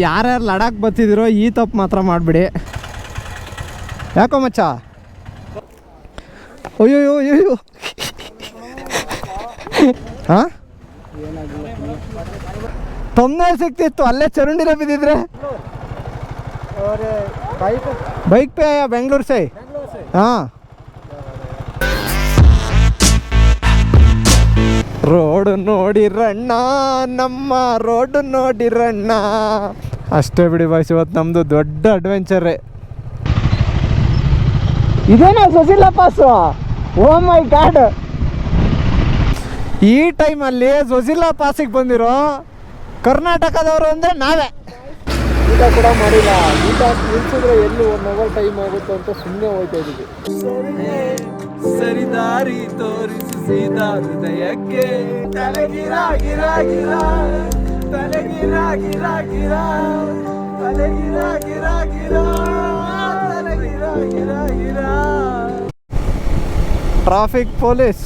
ಯಾರ್ಯಾರು ಲಡಾಖ್ ಬರ್ತಿದ್ದೀರೋ ಈ ತಪ್ಪು ಮಾತ್ರ ಮಾಡಿಬಿಡಿ. ಯಾಕೋ ಮಚ್ಚ? ಅಯ್ಯೋ ಅಯ್ಯೋ ಹಾಂ ತೊಂದರೆ ಸಿಕ್ತಿತ್ತು ಅಲ್ಲೇ ಚರಂಡಿರ ಬಿದ್ದಿದ್ರೆ. ಬೈಕ್ ಪೇ ಬೆಂಗಳೂರು ಸೈ. ಹಾಂ ರೋಡು ನೋಡಿರಣ್ಣ, ನಮ್ಮ ರೋಡು ನೋಡಿರಣ್ಣ. ಅಷ್ಟೇ ಬಿಡಿ ಬಾಯ್ಸ್, ಇವತ್ತು ನಮ್ಮದು ದೊಡ್ಡ ಅಡ್ವೆಂಚರೇ. ಇದೇನಾ ಸುಶೀಲ ಪಾಸು? ಓ ಮೈ ಗಾಡ್! ಈ ಟೈಮಲ್ಲಿ ಸುಶೀಲ ಪಾಸಿಗೆ ಬಂದಿರೋ ಕರ್ನಾಟಕದವರು ಅಂದರೆ ನಾವೇ. ಊಟ ಕೂಡ ಮಾಡಿಲ್ಲ. ಊಟ ನಿಲ್ಸಿದ್ರೆ ಎಲ್ಲಿ 1 ಅವರ್ ಟೈಮ್ ಆಗುತ್ತೆ ಅಂತ ಸುಮ್ಮನೆ ಹೋಗ್ತಾ ಇದ್ದೀವಿ. ಸರಿದಾರಿ ತೋರಿಸು ಸೀದಾ ಹೃದಯಕ್ಕೆ, ತಲೆಗಿರಾ ಗಿರಾ ಗಿರಾ, ತಲೆಗಿರಾ ಗಿರಾ ಗಿರಾ, ತಲೆಗಿರಾ ಗಿರಾ ಗಿರಾ, ತಲೆಗಿರಾ ಗಿರಾ ಗಿರಾ. ಟ್ರಾಫಿಕ್ ಪೊಲೀಸ್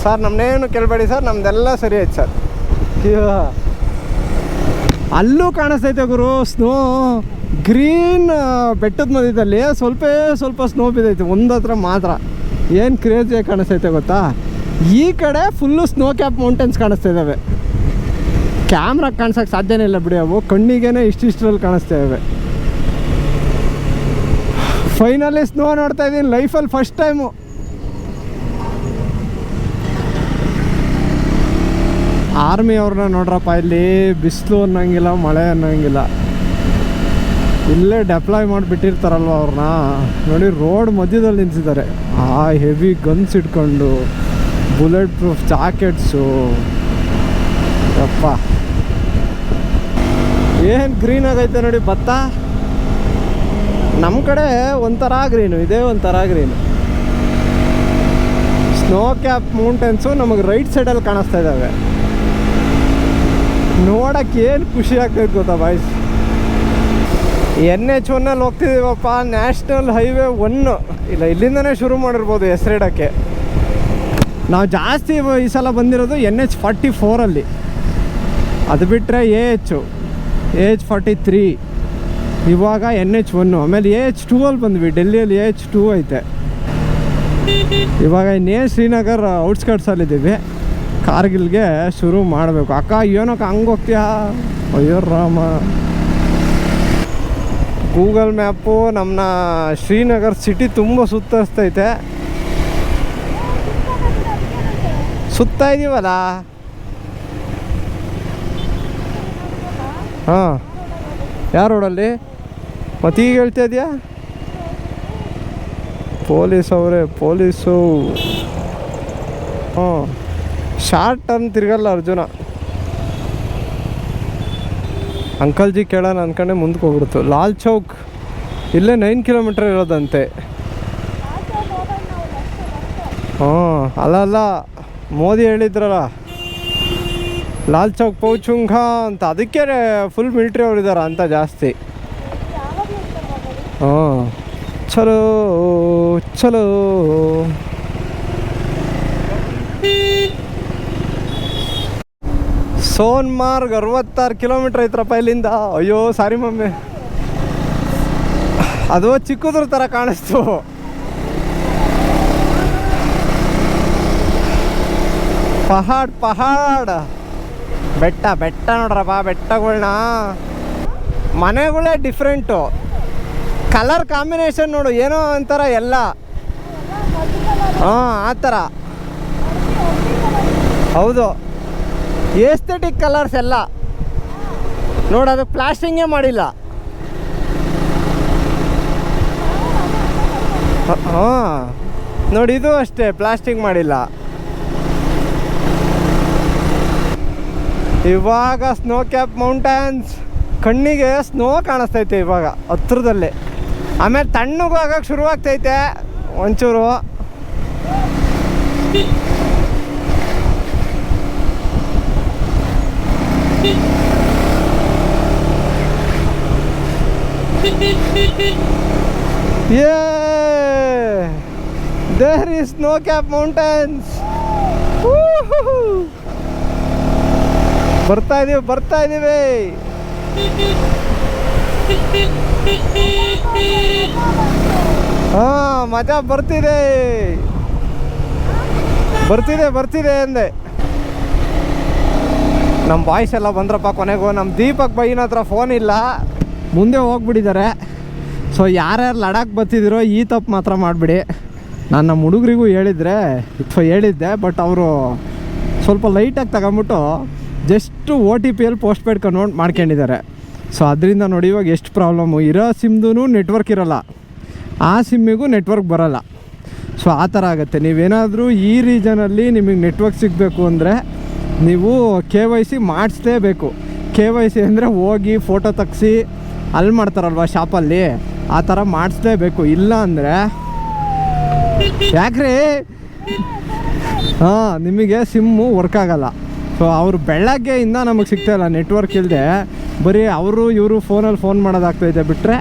ಸರ್, ನಮ್ಮನ್ನೇನು ಕೇಳಬೇಡಿ ಸರ್, ನಮ್ದೆಲ್ಲ ಸರಿ ಆಯ್ತು ಸರ್. ಅಲ್ಲೂ ಕಾಣಿಸ್ತೈತೆ ಗುರು ಸ್ನೋ. ಗ್ರೀನ್ ಬೆಟ್ಟದ ಮಧ್ಯದಲ್ಲಿ ಸ್ವಲ್ಪ ಸ್ನೋ ಬಿದ್ದೈತೆ ಒಂದು ಹತ್ರ ಮಾತ್ರ. ಏನು ಕ್ರೇಜಿಯಾಗಿ ಕಾಣಿಸ್ತೈತೆ ಗೊತ್ತಾ? ಈ ಕಡೆ ಫುಲ್ಲು ಸ್ನೋ ಕ್ಯಾಪ್ ಮೌಂಟೇನ್ಸ್ ಕಾಣಿಸ್ತಾ ಇದ್ದಾವೆ. ಕ್ಯಾಮ್ರಾಗೆ ಕಾಣಿಸೋಕ್ಕೆ ಸಾಧ್ಯನೇ ಇಲ್ಲ ಬಿಡಿ, ಅವು ಕಣ್ಣಿಗೇನೆ ಇಷ್ಟಿಷ್ಟರಲ್ಲಿ ಕಾಣಿಸ್ತಾ ಇದ್ದಾವೆ. ಫೈನಲಿ ಸ್ನೋ ನೋಡ್ತಾ ಇದ್ದೀನಿ ಲೈಫಲ್ಲಿ ಫಸ್ಟ್ ಟೈಮು. ಆರ್ಮಿ ಅವ್ರನ್ನ ನೋಡ್ರಪ್ಪ, ಇಲ್ಲಿ ಬಿಸಿಲು ಅನ್ನೋಂಗಿಲ್ಲ, ಮಳೆ ಅನ್ನೋಂಗಿಲ್ಲ. ಇಲ್ಲೇ ಡೆಪ್ಲಾಯ್ ಮಾಡಿಬಿಟ್ಟಿರ್ತಾರಲ್ವ ಅವ್ರನ್ನ ನೋಡಿ. ರೋಡ್ ಮಧ್ಯದಲ್ಲಿ ನಿಲ್ಸಿದ್ದಾರೆ. ಆ ಹೆವಿ ಗನ್ಸ್ ಇಟ್ಕೊಂಡು, ಬುಲೆಟ್ ಪ್ರೂಫ್ ಜಾಕೆಟ್ಸು. ಯಪ್ಪ ಏನು ಗ್ರೀನ್ ಆಗೈತೆ ನೋಡಿ ಭತ್ತ. ನಮ್ಮ ಕಡೆ ಒಂಥರ ಗ್ರೀನು, ಇದೇ ಒಂಥರ ಗ್ರೀನು. ಸ್ನೋ ಕ್ಯಾಪ್ ಮೌಂಟೇನ್ಸು ನಮಗೆ ರೈಟ್ ಸೈಡಲ್ಲಿ ಕಾಣಿಸ್ತಾ ಇದ್ದಾವೆ. ನೋಡೋಕ್ಕೆ ಏನು ಖುಷಿ ಆಗ್ತೈತೆ ಗೊತ್ತಾ ಬಾಯ್ಸ್? NH1 ಹೋಗ್ತಿದ್ದೀವಪ್ಪ, national highway 1. ಇಲ್ಲ, ಇಲ್ಲಿಂದನೇ ಶುರು ಮಾಡಿರ್ಬೋದು ಹೆಸರಿಡೋಕ್ಕೆ. ನಾವು ಜಾಸ್ತಿ ಈ ಸಲ ಬಂದಿರೋದು NH44. ಅದು ಬಿಟ್ಟರೆ AH43, ಇವಾಗ NH1. ಆಮೇಲೆ AH2 ಬಂದ್ವಿ. ಡೆಲ್ಲಿಯಲ್ಲಿ AH2 ಐತೆ. ಇವಾಗ ಇನ್ನೇನು ಶ್ರೀನಗರ್ ಔಟ್ಸ್ಕರ್ಟ್ಸಲ್ಲಿದ್ದೀವಿ. ಕಾರ್ಗಿಲ್ಗೆ ಶುರು ಮಾಡಬೇಕು. ಅಕ್ಕ ಏನಕ್ಕ ಹಂಗೆ ಹೋಗ್ತೀಯಾ? ಅಯ್ಯೋ ರಾಮ. ಗೂಗಲ್ ಮ್ಯಾಪು ನಮ್ಮನ್ನ ಶ್ರೀನಗರ್ ಸಿಟಿ ತುಂಬ ಸುತ್ತಸ್ತೈತೆ. ಸುತ್ತಾ ಇದ್ದೀವಲ್ಲ. ಹಾಂ, ಯಾವ ರೋಡಲ್ಲಿ? ಮತ್ತೆ ಈಗ ಹೇಳ್ತಾ ಇದೆಯಾ? ಪೊಲೀಸು. ಹಾಂ, ಶಾರ್ಟ್ ಟರ್ನ್ ತಿರ್ಗಲ್ಲ ಅರ್ಜುನ. ಅಂಕಲ್ ಜಿ ಕೇಳೋಣ ಅಂದ್ಕೊಂಡೆ ಮುಂದಕ್ಕೆ ಹೋಗ್ಬಿಡ್ತು. ಲಾಲ್ ಚೌಕ್ ಇಲ್ಲೇ 9 ಕಿಲೋಮೀಟ್ರ್ ಇರೋದಂತೆ. ಹಾಂ, ಅಲ್ಲ ಮೋದಿ ಹೇಳಿದ್ರಲ್ಲ ಲಾಲ್ ಚೌಕ್ ಪೌಚುಂಗ ಅಂತ, ಅದಕ್ಕೆ ಫುಲ್ ಮಿಲಿಟ್ರಿ ಅವ್ರು ಇದ್ದಾರೆ ಅಂತ ಜಾಸ್ತಿ. ಹಾಂ, ಚಲೋ ಸೋನ್ಮಾರ್ಗ್ 66 ಕಿಲೋಮೀಟ್ರ್ ಐತ್ರಪ್ಪ ಇಲ್ಲಿಂದ. ಅಯ್ಯೋ ಸಾರಿ ಮಮ್ಮಿ, ಅದು ಚಿಕ್ಕದ್ರ ಥರ ಕಾಣಿಸ್ತು. ಪಹಾಡ್ ಬೆಟ್ಟ ನೋಡ್ರಪ್ಪ. ಬೆಟ್ಟಗಳ್ನ ಮನೆಗಳೇ ಡಿಫ್ರೆಂಟು. ಕಲರ್ ಕಾಂಬಿನೇಷನ್ ನೋಡು, ಏನೋ ಒಂಥರ ಎಲ್ಲ. ಹಾಂ, ಆ ಥರ ಹೌದು. ಏಸ್ಥೆಟಿಕ್ ಕಲರ್ಸ್ ಎಲ್ಲ ನೋಡಿ. ಅದು ಪ್ಲಾಸ್ಟಿಂಗೇ ಮಾಡಿಲ್ಲ. ಹಾಂ ನೋಡಿ, ಇದು ಅಷ್ಟೇ ಪ್ಲಾಸ್ಟಿಂಗ್ ಮಾಡಿಲ್ಲ. ಇವಾಗ ಸ್ನೋ ಕ್ಯಾಪ್ ಮೌಂಟೇನ್ಸ್, ಕಣ್ಣಿಗೆ ಸ್ನೋ ಕಾಣಿಸ್ತೈತೆ ಇವಾಗ ಹತ್ರದಲ್ಲೇ. ಆಮೇಲೆ ತಣ್ಣಗೂ ಆಗಕ್ಕೆ ಶುರುವಾಗ್ತೈತೆ ಒಂಚೂರು. Yeah, there is snow cap mountains. ಬರ್ತಾ ಇದೀವಿ. ಹಾಂ, ಮಜಾ ಬರ್ತಿದೆ ಬರ್ತಿದೆ ಅಂದೆ. ನಮ್ಮ ಬಾಯ್ಸ್ ಎಲ್ಲ ಬಂದ್ರಪ್ಪ ಕೊನೆಗೂ. ನಮ್ಮ ದೀಪಕ್ ಬೈನ ಹತ್ರ ಫೋನ್ ಇಲ್ಲ, ಮುಂದೆ ಹೋಗ್ಬಿಟ್ಟಿದ್ದಾರೆ. ಸೊ ಯಾರ್ಯಾರು ಲಡಾಖ್ ಬರ್ತಿದ್ದೀರೋ ಈ ತಪ್ಪು ಮಾತ್ರ ಮಾಡಿಬಿಡಿ. ನಾನು ನಮ್ಮ ಹುಡುಗರಿಗೂ ಹೇಳಿದ್ದೆ, ಬಟ್ ಅವರು ಸ್ವಲ್ಪ ಲೈಟಾಗಿ ತಗೊಂಬಿಟ್ಟು ಜಸ್ಟು OTPಯಲ್ಲಿ ಪೋಸ್ಟ್ ಪೇಡ್ ಕನ್ವರ್ಟ್ ಮಾಡ್ಕೊಂಡಿದ್ದಾರೆ. ಸೊ ಅದರಿಂದ ನೋಡಿ ಇವಾಗ ಎಷ್ಟು ಪ್ರಾಬ್ಲಮ್ಮು. ಇರೋ ಸಿಮ್ದು ನೆಟ್ವರ್ಕ್ ಇರೋಲ್ಲ, ಆ ಸಿಮ್ಮಿಗೂ ನೆಟ್ವರ್ಕ್ ಬರೋಲ್ಲ. ಸೊ ಆ ಥರ ಆಗುತ್ತೆ. ನೀವೇನಾದರೂ ಈ ರೀಜನಲ್ಲಿ ನಿಮಗೆ ನೆಟ್ವರ್ಕ್ ಸಿಗಬೇಕು ಅಂದರೆ ನೀವು KYC ಮಾಡಿಸ್ಲೇಬೇಕು. KYC ಅಂದರೆ ಹೋಗಿ ಫೋಟೋ ತೆಗ್ಸಿ ಅಲ್ಲಿ ಮಾಡ್ತಾರಲ್ವ ಶಾಪಲ್ಲಿ, ಆ ಥರ ಮಾಡಿಸ್ಲೇಬೇಕು. ಇಲ್ಲ ಅಂದರೆ ಯಾಕ್ರಿ ಹಾಂ, ನಿಮಗೆ ಸಿಮ್ಮು ವರ್ಕ್ ಆಗೋಲ್ಲ. ಸೊ ಅವರು ಬೆಳಗ್ಗೆಯಿಂದ ನಮಗೆ ಸಿಗ್ತಾಯಿಲ್ಲ ನೆಟ್ವರ್ಕ್ ಇಲ್ಲದೆ, ಬರೀ ಇವರು ಫೋನಲ್ಲಿ ಫೋನ್ ಮಾಡೋದಾಗ್ತೈತೆ ಬಿಟ್ಟರೆ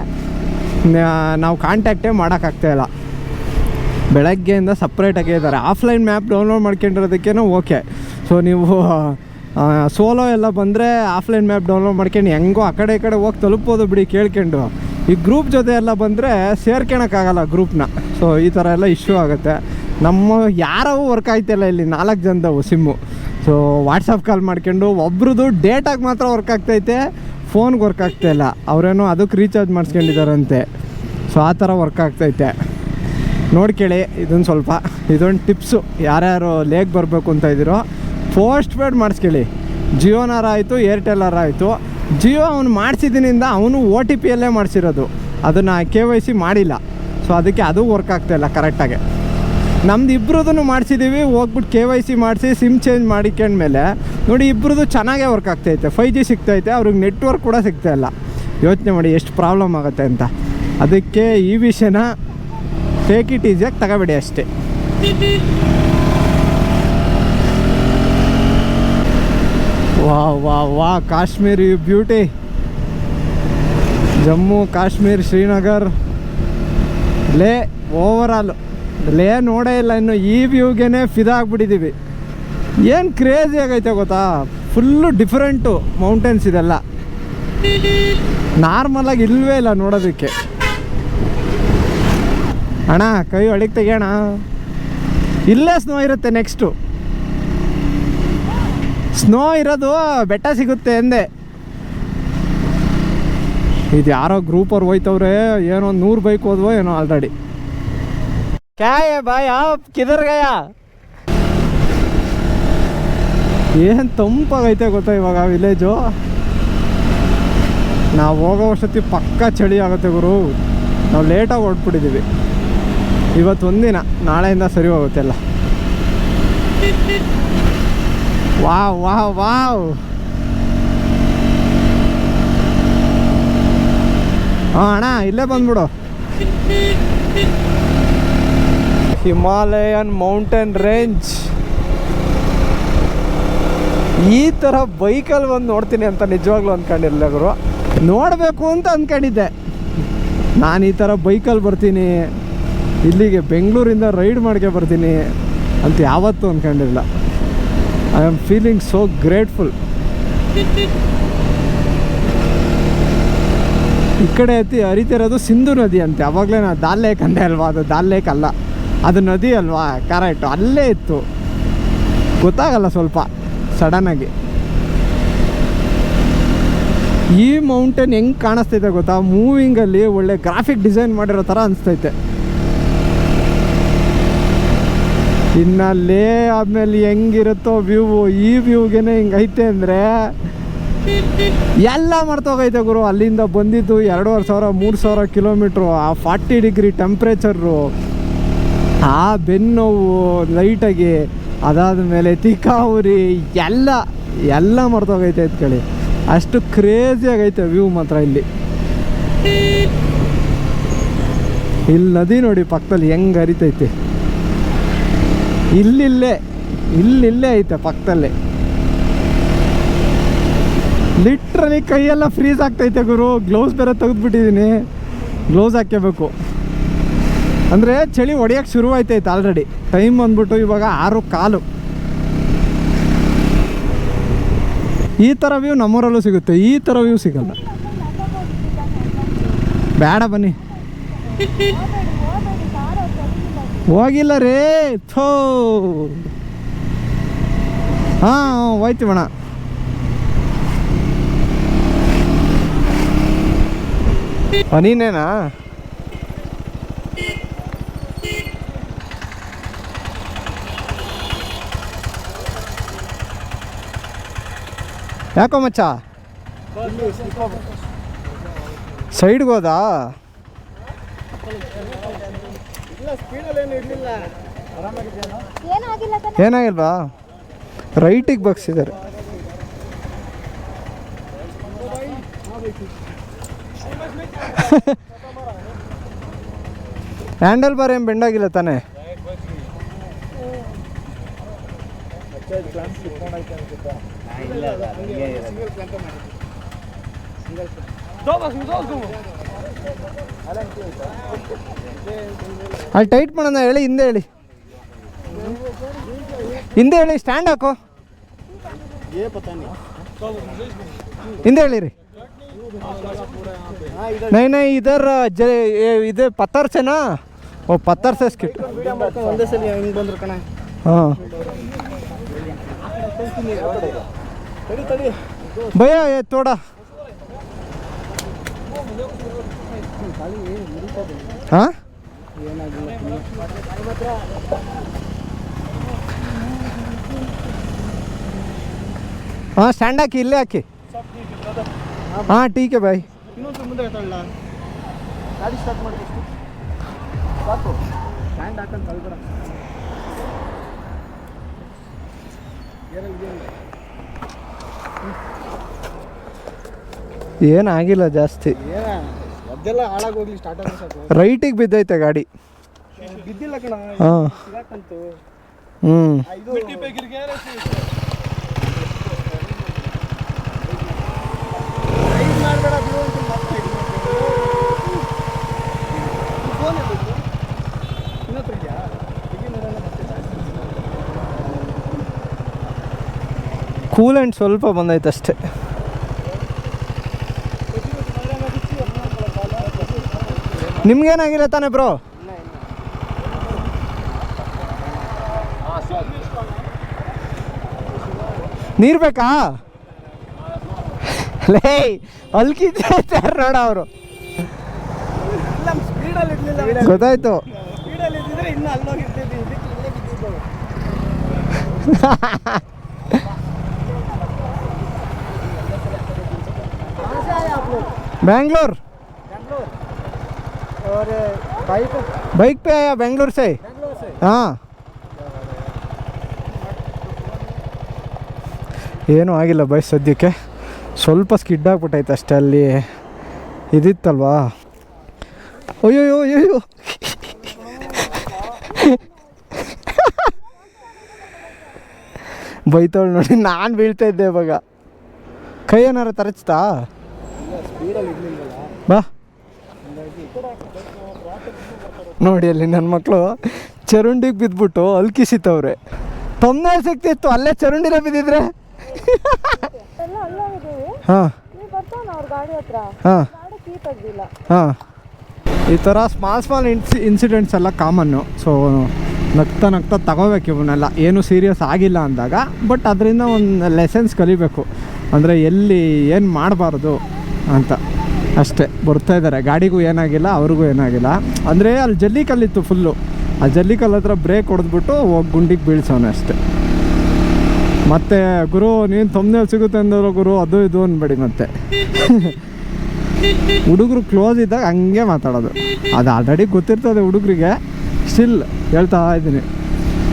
ನಾವು ಕಾಂಟ್ಯಾಕ್ಟೇ ಮಾಡೋಕ್ಕಾಗ್ತಾಯಿಲ್ಲ. ಬೆಳಗ್ಗೆಯಿಂದ ಸಪ್ರೇಟಾಗೇ ಇದ್ದಾರೆ. ಆಫ್ಲೈನ್ ಮ್ಯಾಪ್ ಡೌನ್ಲೋಡ್ ಮಾಡ್ಕೊಂಡಿರೋದಕ್ಕೇನೋ ಓಕೆ. ಸೊ ನೀವು ಸೋಲೋ ಎಲ್ಲ ಬಂದರೆ ಆಫ್ಲೈನ್ ಮ್ಯಾಪ್ ಡೌನ್ಲೋಡ್ ಮಾಡ್ಕೊಂಡು ಹೆಂಗೋ ಆ ಕಡೆ ಈ ಕಡೆ ಹೋಗಿ ತಲುಪ್ಬೋದು ಬಿಡಿ ಕೇಳ್ಕೊಂಡು. ಈ ಗ್ರೂಪ್ ಜೊತೆ ಎಲ್ಲ ಬಂದರೆ ಸೇರ್ಕೊಳಕ್ಕಾಗಲ್ಲ ಗ್ರೂಪ್ನ. ಸೊ ಈ ಥರ ಎಲ್ಲ ಇಶ್ಯೂ ಆಗುತ್ತೆ. ನಮ್ಮ ಯಾರವೂ ವರ್ಕ್ ಆಯ್ತಿಲ್ಲ ಇಲ್ಲಿ 4 ಜನದವು ಸಿಮ್ಮು. ಸೊ ವಾಟ್ಸಪ್ ಕಾಲ್ ಮಾಡ್ಕೊಂಡು ಒಬ್ರದ್ದು ಡೇಟಾಗಿ ಮಾತ್ರ ವರ್ಕ್ ಆಗ್ತೈತೆ, ಫೋನ್ಗೆ ವರ್ಕ್ ಆಗ್ತಾಯಿಲ್ಲ. ಅವರೇನೋ ಅದಕ್ಕೆ ರೀಚಾರ್ಜ್ ಮಾಡಿಸ್ಕೊಂಡಿದ್ದಾರಂತೆ. ಸೊ ಆ ಥರ ವರ್ಕ್ ಆಗ್ತೈತೆ. ನೋಡ್ಕೊಳ್ಳಿ ಇದೊಂದು ಟಿಪ್ಸು. ಯಾರ್ಯಾರು ಲೇಕ್ ಬರಬೇಕು ಅಂತ ಇದ್ದೀರೋ ಪೋಸ್ಟ್ ಪೇಡ್ ಮಾಡಿಸ್ಕೊಳ್ಳಿ. ಜಿಯೋನಾರ ಆಯಿತು, ಏರ್ಟೆಲ್ಲಾರ ಆಯಿತು. ಜಿಯೋ ಅವ್ನು ಮಾಡಿಸಿದ್ದಿನಿಂದ ಅವನು OTPಯಲ್ಲೇ ಮಾಡಿಸಿರೋದು, ಅದನ್ನು KYC ಮಾಡಿಲ್ಲ. ಸೊ ಅದಕ್ಕೆ ಅದು ವರ್ಕ್ ಆಗ್ತಾಯಿಲ್ಲ ಕರೆಕ್ಟಾಗಿ. ನಮ್ದು ಇಬ್ಬರದೂ ಮಾಡಿಸಿದ್ದೀವಿ, ಹೋಗ್ಬಿಟ್ಟು KYC ಮಾಡಿಸಿ ಸಿಮ್ ಚೇಂಜ್ ಮಾಡಿಕೊಂಡ್ಮೇಲೆ ನೋಡಿ ಇಬ್ಬರದು ಚೆನ್ನಾಗೇ ವರ್ಕ್ ಆಗ್ತೈತೆ. 5G ಸಿಗ್ತೈತೆ, ಅವ್ರಿಗೆ ನೆಟ್ವರ್ಕ್ ಕೂಡ ಸಿಗ್ತಾಯಿಲ್ಲ. ಯೋಚನೆ ಮಾಡಿ ಎಷ್ಟು ಪ್ರಾಬ್ಲಮ್ ಆಗುತ್ತೆ ಅಂತ. ಅದಕ್ಕೆ ಈ ವಿಷಯನ ಟೇಕ್ ಇಟ್ ಈಸಿಯಾಗಿ ತಗೋಬೇಡಿ ಅಷ್ಟೇ. ವಾ ಕಾಶ್ಮೀರ್ ಬ್ಯೂಟಿ. ಜಮ್ಮು ಕಾಶ್ಮೀರ್, ಶ್ರೀನಗರ್, ಲೇ ಓವರಾಲು ಲೇ ನೋಡೇ ಇಲ್ಲ ಇನ್ನು. ಈ ವ್ಯೂಗೆ ಫಿದಾಗ್ಬಿಟ್ಟಿದ್ದೀವಿ. ಏನು ಕ್ರೇಜಿ ಆಗೈತೆ ಗೊತ್ತಾ, ಫುಲ್ಲು ಡಿಫ್ರೆಂಟು ಮೌಂಟೇನ್ಸ್ ಇದೆಲ್ಲ. ನಾರ್ಮಲಾಗಿ ಇಲ್ಲವೇ ಇಲ್ಲ ನೋಡೋದಕ್ಕೆ. ಅಣ್ಣ ಕೈ ಒಳಗೆ ತೆಗಿಯೋಣ, ಇಲ್ಲೇ ಸ್ನೋ ಇರುತ್ತೆ. ನೆಕ್ಸ್ಟು ಸ್ನೋ ಇರೋದು ಬೆಟ್ಟ ಸಿಗುತ್ತೆ ಎಂದೆ. ಇದು ಯಾರೋ ಗ್ರೂಪವ್ರು ಹೋಯ್ತವ್ರೆ, ಏನೋ 100 ಬೈಕ್ ಹೋದ್ವೋ ಏನೋ ಆಲ್ರೆಡಿ. ಕ್ಯಾ ಹೈ ಭಾಯ್ ಆಪ್ ಕಿಧರ್ ಗಯಾ? ಏನು ತಂಪಾಗೈತೆ ಗೊತ್ತಾ ಇವಾಗ ವಿಲೇಜು. ನಾವು ಹೋಗೋ ವರ್ಷತಿ ಪಕ್ಕ ಚಳಿ ಆಗುತ್ತೆ ಗುರು. ನಾವು ಲೇಟಾಗಿ ಹೊರಟ್ಬಿಟ್ಟಿದ್ದೀವಿ. ಇವತ್ತು ಒಂದಿನ, ನಾಳೆಯಿಂದ ಸರಿ ಹೋಗುತ್ತೆ ಎಲ್ಲ. ವಾವ್ ಹಾಂ ಅಣ್ಣ ಇಲ್ಲೇ ಬಂದ್ಬಿಡು. Himalayan mountain range. ಈ ಥರ ಬೈಕಲ್ಲಿ ಬಂದು ನೋಡ್ತೀನಿ ಅಂತ ನಿಜವಾಗ್ಲೂ ಅಂದ್ಕೊಂಡಿರಲಿಲ್ಲ ಗುರು. ನೋಡಬೇಕು ಅಂತ ಅಂದ್ಕೊಂಡಿದ್ದೆ ನಾನು. ಈ ಥರ ಬೈಕಲ್ಲಿ ಬರ್ತೀನಿ, ಇಲ್ಲಿಗೆ ಬೆಂಗಳೂರಿಂದ ರೈಡ್ ಮಾಡ್ಕೆ ಬರ್ತೀನಿ ಅಂತ ಯಾವತ್ತೂ ಅಂದ್ಕೊಂಡಿರಲಿಲ್ಲ. I am feeling so grateful. ಈ ಕಡೆ ಹರಿತಿರೋದು ಸಿಂಧು ನದಿ ಅಂತೆ. ಅವಾಗಲೇ ನಾನು ದಾಲ್ ಲೇಕ್ ಅಂದೆ ಅಲ್ವಾ, ಅದು ದಾಲ್ ಲೇಕ್ ಅಲ್ಲ, ಅದು ನದಿ ಅಲ್ವಾ. ಕರೆಕ್ಟು, ಅಲ್ಲೇ ಇತ್ತು. ಗೊತ್ತಾಗಲ್ಲ ಸ್ವಲ್ಪ ಸಡನ್ನಾಗಿ. ಈ ಮೌಂಟೇನ್ ಹೆಂಗೆ ಕಾಣಿಸ್ತೈತೆ ಗೊತ್ತಾ, ಮೂವಿಂಗಲ್ಲಿ ಒಳ್ಳೆ ಗ್ರಾಫಿಕ್ ಡಿಸೈನ್ ಮಾಡಿರೋ ಥರ ಅನಿಸ್ತೈತೆ. ಇನ್ನು ಲೇ ಆದಮೇಲೆ ಹೆಂಗಿರುತ್ತೋ ವ್ಯೂ, ಈ ವ್ಯೂಗೆ ಹಿಂಗೈತೆ ಅಂದರೆ ಎಲ್ಲ ಮರ್ತೋಗೈತೆ ಗುರು. ಅಲ್ಲಿಂದ ಬಂದಿದ್ದು 2500-3000 ಕಿಲೋಮೀಟ್ರು, ಆ 40 ಡಿಗ್ರಿ ಟೆಂಪ್ರೇಚರು, ಆ ಬೆನ್ನೋವು ಲೈಟಾಗಿ, ಅದಾದಮೇಲೆ ತಿಕ್ಕಾವುರಿ, ಎಲ್ಲ ಮರ್ತೋಗೈತೆ ಎತ್ಕೊಳ್ಳಿ. ಅಷ್ಟು ಕ್ರೇಜಿ ಆಗೈತೆ ವ್ಯೂ ಮಾತ್ರ ಇಲ್ಲಿ. ಇಲ್ಲಿ ನದಿ ನೋಡಿ ಪಕ್ಕದಲ್ಲಿ ಹೆಂಗೆ ಹರಿತೈತೆ. ಇಲ್ಲಿಲ್ಲೇ ಐತೆ ಪಕ್ಕದಲ್ಲೇ. ಲಿಟ್ರಲಿ ಕೈಯೆಲ್ಲ ಫ್ರೀಸ್ ಆಗ್ತೈತೆ ಗುರು. ಗ್ಲೌಸ್ ಬೇರೆ ತೆಗೆದುಬಿಟ್ಟಿದ್ದೀನಿ, ಗ್ಲೌಸ್ ಹಾಕ್ಕೋಬೇಕು. ಅಂದರೆ ಚಳಿ ಹೊಡೆಯೋಕ್ಕೆ ಶುರುವಾಯ್ತೈತೆ ಆಲ್ರೆಡಿ. ಟೈಮ್ ಬಂದ್ಬಿಟ್ಟು ಇವಾಗ 6:15. ಈ ಥರ ವ್ಯೂ ನಮ್ಮೂರಲ್ಲೂ ಸಿಗುತ್ತೆ, ಈ ಥರ ವ್ಯೂ ಸಿಗಲ್ಲ. ಬೇಡ ಬನ್ನಿ. ಹೋಗಿಲ್ಲ ರೇ ಥೋ. ಹಾಂ ಹೋಯ್ತೀವಣ್ಣ. ನೀನೇನಾ? ಯಾಕೋ ಮಚ್ಚ ಸೈಡ್ಗೆ ಹೋದಾ? ಏನಾಗಿಲ್ವಾ? ರೈಟಿಗೆ ಬಗ್ಸಿದ್ದಾರೆ. ಹ್ಯಾಂಡಲ್ ಬಾರ್ ಏನು ಬೆಂಡಾಗಿಲ್ಲ ತಾನೇ? ಅಲ್ಲಿ ಟೈಟ್ ಮಾಡೋಣ. ಹೇಳಿ ಹಿಂದೆ ಹೇಳಿ, ಹಿಂದೆ ಹೇಳಿ. ಸ್ಟ್ಯಾಂಡ್ ಹಾಕೋ, ಹಿಂದೆ ಹೇಳಿರಿ. नहीं नहीं इधर इधर पत्थर से ना, वो पत्थर से स्किट. हाँ भैया ये थोड़ा. हाँ हाँ स्टैंड हाकि इल्ले हाकि. हाँ ठीक है भाई. ಮುಂದೆ ಗಾಡಿ ಸ್ಟಾರ್ಟ್ ಮಾಡಿ ಸಾಕು. ಸ್ಟ್ಯಾಂಡ್ ಹಾಕೊಂಡು ತಳ್ಬೇಡ. ಏನಾಗಿಲ್ಲ ಜಾಸ್ತಿ. ಅದೆಲ್ಲ ಹಾಳಾಗೋಗ್ಲಿ ಸ್ಟಾರ್ಟ್ ಆದ್ರೆ ಸಾಕು. ರೈಟಿಗೆ ಬಿದ್ದೈತೆ ಗಾಡಿ. ಬಿದ್ದಿಲ್ಲ ಕಣ. ಹಾಂ ಹ್ಞೂ ಕೂಲೆಂಟ್ ಸ್ವಲ್ಪ ಬಂದೈತೆ ಅಷ್ಟೇ. ನಿಮ್ಗೇನಾಗಿಲ್ಲ ತಾನೇ ಬ್ರೋ? ನೀರು ಬೇಕಾ? ಲೇ ಅಲ್ಕಿದ್ದಾರೆ ನೋಡ ಅವರು. ಗೊತ್ತಾಯ್ತು. बैंगलोर और बाइक पे आया बेंगलोर से. हाँ ಏನೂ ಆಗಿಲ್ಲ ಬೈ ಸದ್ಯಕ್ಕೆ. ಸ್ವಲ್ಪ ಸ್ಕಿಡ್ ಆಗ್ಬಿಟ್ಟೈತೆ ಅಷ್ಟೇ. ಅಲ್ಲಿ ಇದಿತ್ತಲ್ವಾ. ಅಯ್ಯೋ ಅಯ್ಯೋ ಬೈತವಳು ನೋಡಿ. ನಾನು ಬೀಳ್ತಾ ಇದ್ದೆ ಇವಾಗ. ಕೈ ಏನಾರು ತರಚ್ತಾ? ಬಾ ನೋಡಿ ಅಲ್ಲಿ ನನ್ನ ಮಕ್ಕಳು ಚರಂಡಿಗೆ ಬಿದ್ದುಬಿಟ್ಟು ಅಲ್ಕಿಸಿತವ್ರೆ. ತೊಂದರೆ ಸಿಗ್ತಿತ್ತು ಅಲ್ಲೇ ಚರಂಡಿಲೇ ಬಿದ್ದಿದ್ರೆ. ಹಾಂ ಹಾಂ ಹಾಂ ಈ ಥರ ಸ್ಮಾಲ್ ಇನ್ಸಿಡೆಂಟ್ಸ್ ಎಲ್ಲ ಕಾಮನ್ನು. ಸೊ ನಗ್ತಾ ತಗೋಬೇಕು ಇವನ್ನೆಲ್ಲ. ಏನು ಸೀರಿಯಸ್ ಆಗಿಲ್ಲ ಅಂದಾಗ. ಬಟ್ ಅದರಿಂದ ಒಂದು ಲೆಸನ್ಸ್ ಕಲಿಬೇಕು. ಅಂದರೆ ಎಲ್ಲಿ ಏನು ಮಾಡಬಾರ್ದು ಅಂತ ಅಷ್ಟೇ. ಬರ್ತಾಯಿದ್ದಾರೆ, ಗಾಡಿಗೂ ಏನಾಗಿಲ್ಲ, ಅವ್ರಿಗೂ ಏನಾಗಿಲ್ಲ. ಅಂದರೆ ಅಲ್ಲಿ ಜಲ್ಲಿಕಲ್ಲಿತ್ತು ಫುಲ್ಲು. ಆ ಜಲ್ಲಿಕಲ್ಲು ಹತ್ರ ಬ್ರೇಕ್ ಹೊಡೆದ್ಬಿಟ್ಟು ಹೋಗಿ ಗುಂಡಿಗೆ ಬೀಳ್ಸೋನೆ ಅಷ್ಟೇ. ಮತ್ತು ಗುರು ನೀನು ತೊಂದರೆ ಸಿಗುತ್ತೆ ಅಂದರು ಗುರು, ಅದು ಇದು ಅನ್ಬೇಡಿ. ಮತ್ತೆ ಹುಡುಗರು ಕ್ಲೋಸ್ ಇದ್ದಾಗ ಹಂಗೆ ಮಾತಾಡೋದು. ಅದು ಆಲ್ರೆಡಿ ಗೊತ್ತಿರ್ತದೆ ಹುಡುಗರಿಗೆ. ಸ್ಟಿಲ್ ಹೇಳ್ತಾ ಇದ್ದೀನಿ,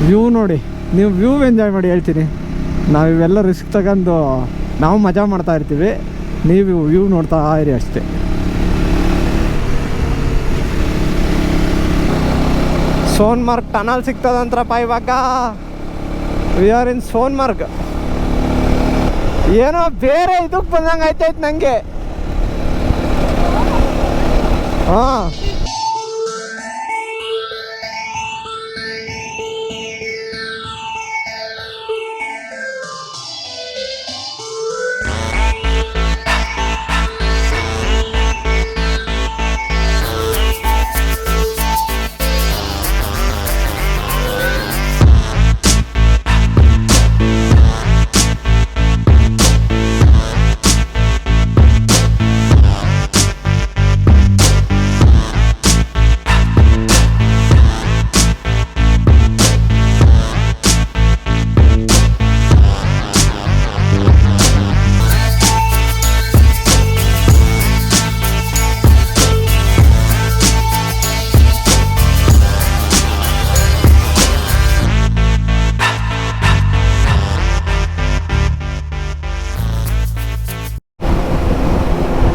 ವ್ಯೂ ನೋಡಿ. ನೀವು ವ್ಯೂ ಎಂಜಾಯ್ ಮಾಡಿ. ಹೇಳ್ತೀನಿ, ನಾವು ಇವೆಲ್ಲ ರಿಸ್ಕ್ ತಗೊಂಡು ನಾವು ಮಜಾ ಮಾಡ್ತಾ ಇರ್ತೀವಿ, ನೀವು ವ್ಯೂ ನೋಡ್ತಾ ಇರಿ ಅಷ್ಟೇ. ಸೋನ್ಮಾರ್ಗ್ ಟನಲ್ ಸಿಗ್ತದಂತ್ರಪ್ಪ ಇವಾಗ. ವಿ ಆರ್ ಇನ್ ಸೋನ್ಮಾರ್ಗ್. ಏನೋ ಬೇರೆ ಇದಕ್ಕೆ ಬಂದಂಗೆ ಆಯ್ತಾಯ್ತು ನನಗೆ. ಹಾಂ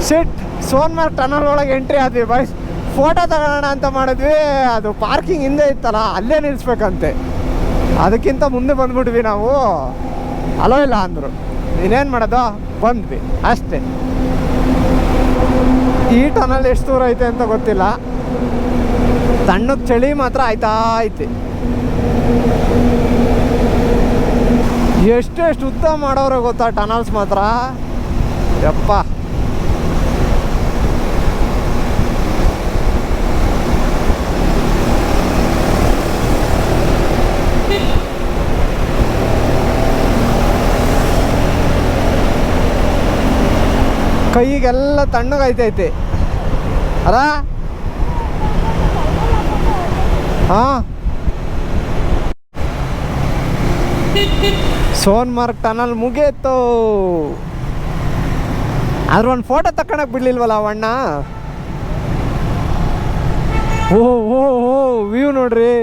ಶಿಟ್, ಸೋನ್ಮಾರ್ಗ್ ಟನಲ್ ಒಳಗೆ ಎಂಟ್ರಿ ಆದ್ವಿ ಬಾಯ್ಸ್. ಫೋಟೋ ತಗೊಳ್ಳೋಣ ಅಂತ ಮಾಡಿದ್ವಿ, ಅದು ಪಾರ್ಕಿಂಗ್ ಹಿಂದೆ ಇತ್ತಲ್ಲ ಅಲ್ಲೇ ನಿಲ್ಲಿಸ್ಬೇಕಂತೆ. ಅದಕ್ಕಿಂತ ಮುಂದೆ ಬಂದ್ಬಿಟ್ವಿ ನಾವು. ಅಲೋ ಇಲ್ಲ ಅಂದರು. ಇನ್ನೇನು ಮಾಡೋದು, ಬಂದ್ವಿ ಅಷ್ಟೇ. ಈ ಟನಲ್ ಎಷ್ಟು ದೂರ ಐತೆ ಅಂತ ಗೊತ್ತಿಲ್ಲ. ತಣ್ಣಗೆ ಚಳಿ ಮಾತ್ರ ಆಯ್ತಾ ಐತಿ. ಎಷ್ಟೆಷ್ಟು ಉದ್ದ ಮಾಡೋರು ಗೊತ್ತಾ ಟನಲ್ಸ್ ಮಾತ್ರ, ಯಪ್ಪ. ಕೈಗೆಲ್ಲ ತಣ್ಣಗೈತೈತಿ ಅಲ್ಲ. ಹಾಂ, ಸೋನ್ಮಾರ್ಗ್ ಟನಲ್ ಮುಗಿಯಿತು. ಆದ್ರೆ ಒಂದು ಫೋಟೋ ತಕ್ಕಳಕ್ ಬಿಡ್ಲಿಲ್ವಲ್ಲ ಅವಣ್ಣ. ಓ ಓ ಓ ವ್ಯೂ ನೋಡ್ರಿ,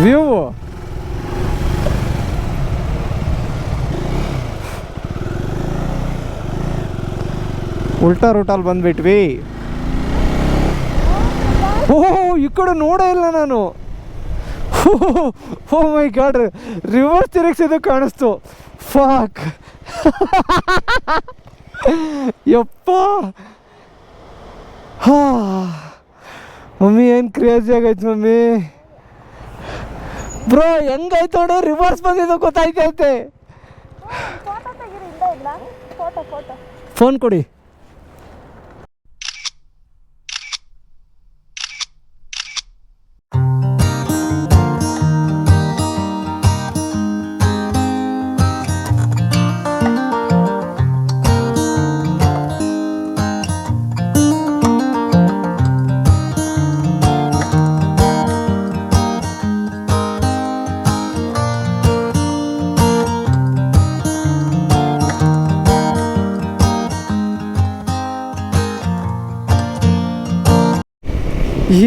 ವ್ಯೂ. ಉಲ್ಟಾ ರೂಟಲ್ಲಿ ಬಂದ್ಬಿಟ್ವಿ. ಓಹೋ, ಈ ಕಡೆ ನೋಡೇ ಇಲ್ಲ ನಾನು. ಓ ಮೈ ಗಾಡ್, ರಿವರ್ಸ್ ತಿರುಗಿಸಿದ್ದು ಕಾಣಿಸ್ತು. ಫಾಕ್. ಯಪ್ಪ. ಹಾ ಮಮ್ಮಿ, ಏನು ಕ್ರೇಜಿ ಆಗೈತೆ ಮಮ್ಮಿ. ಬ್ರೋ ಹೆಂಗೈತೆ ನೋಡಿ, ರಿವರ್ಸ್ ಬಂದಿದ್ದು ಗೊತ್ತಾಯ್ತೈತೆ. ಫೋನ್ ಕೊಡಿ.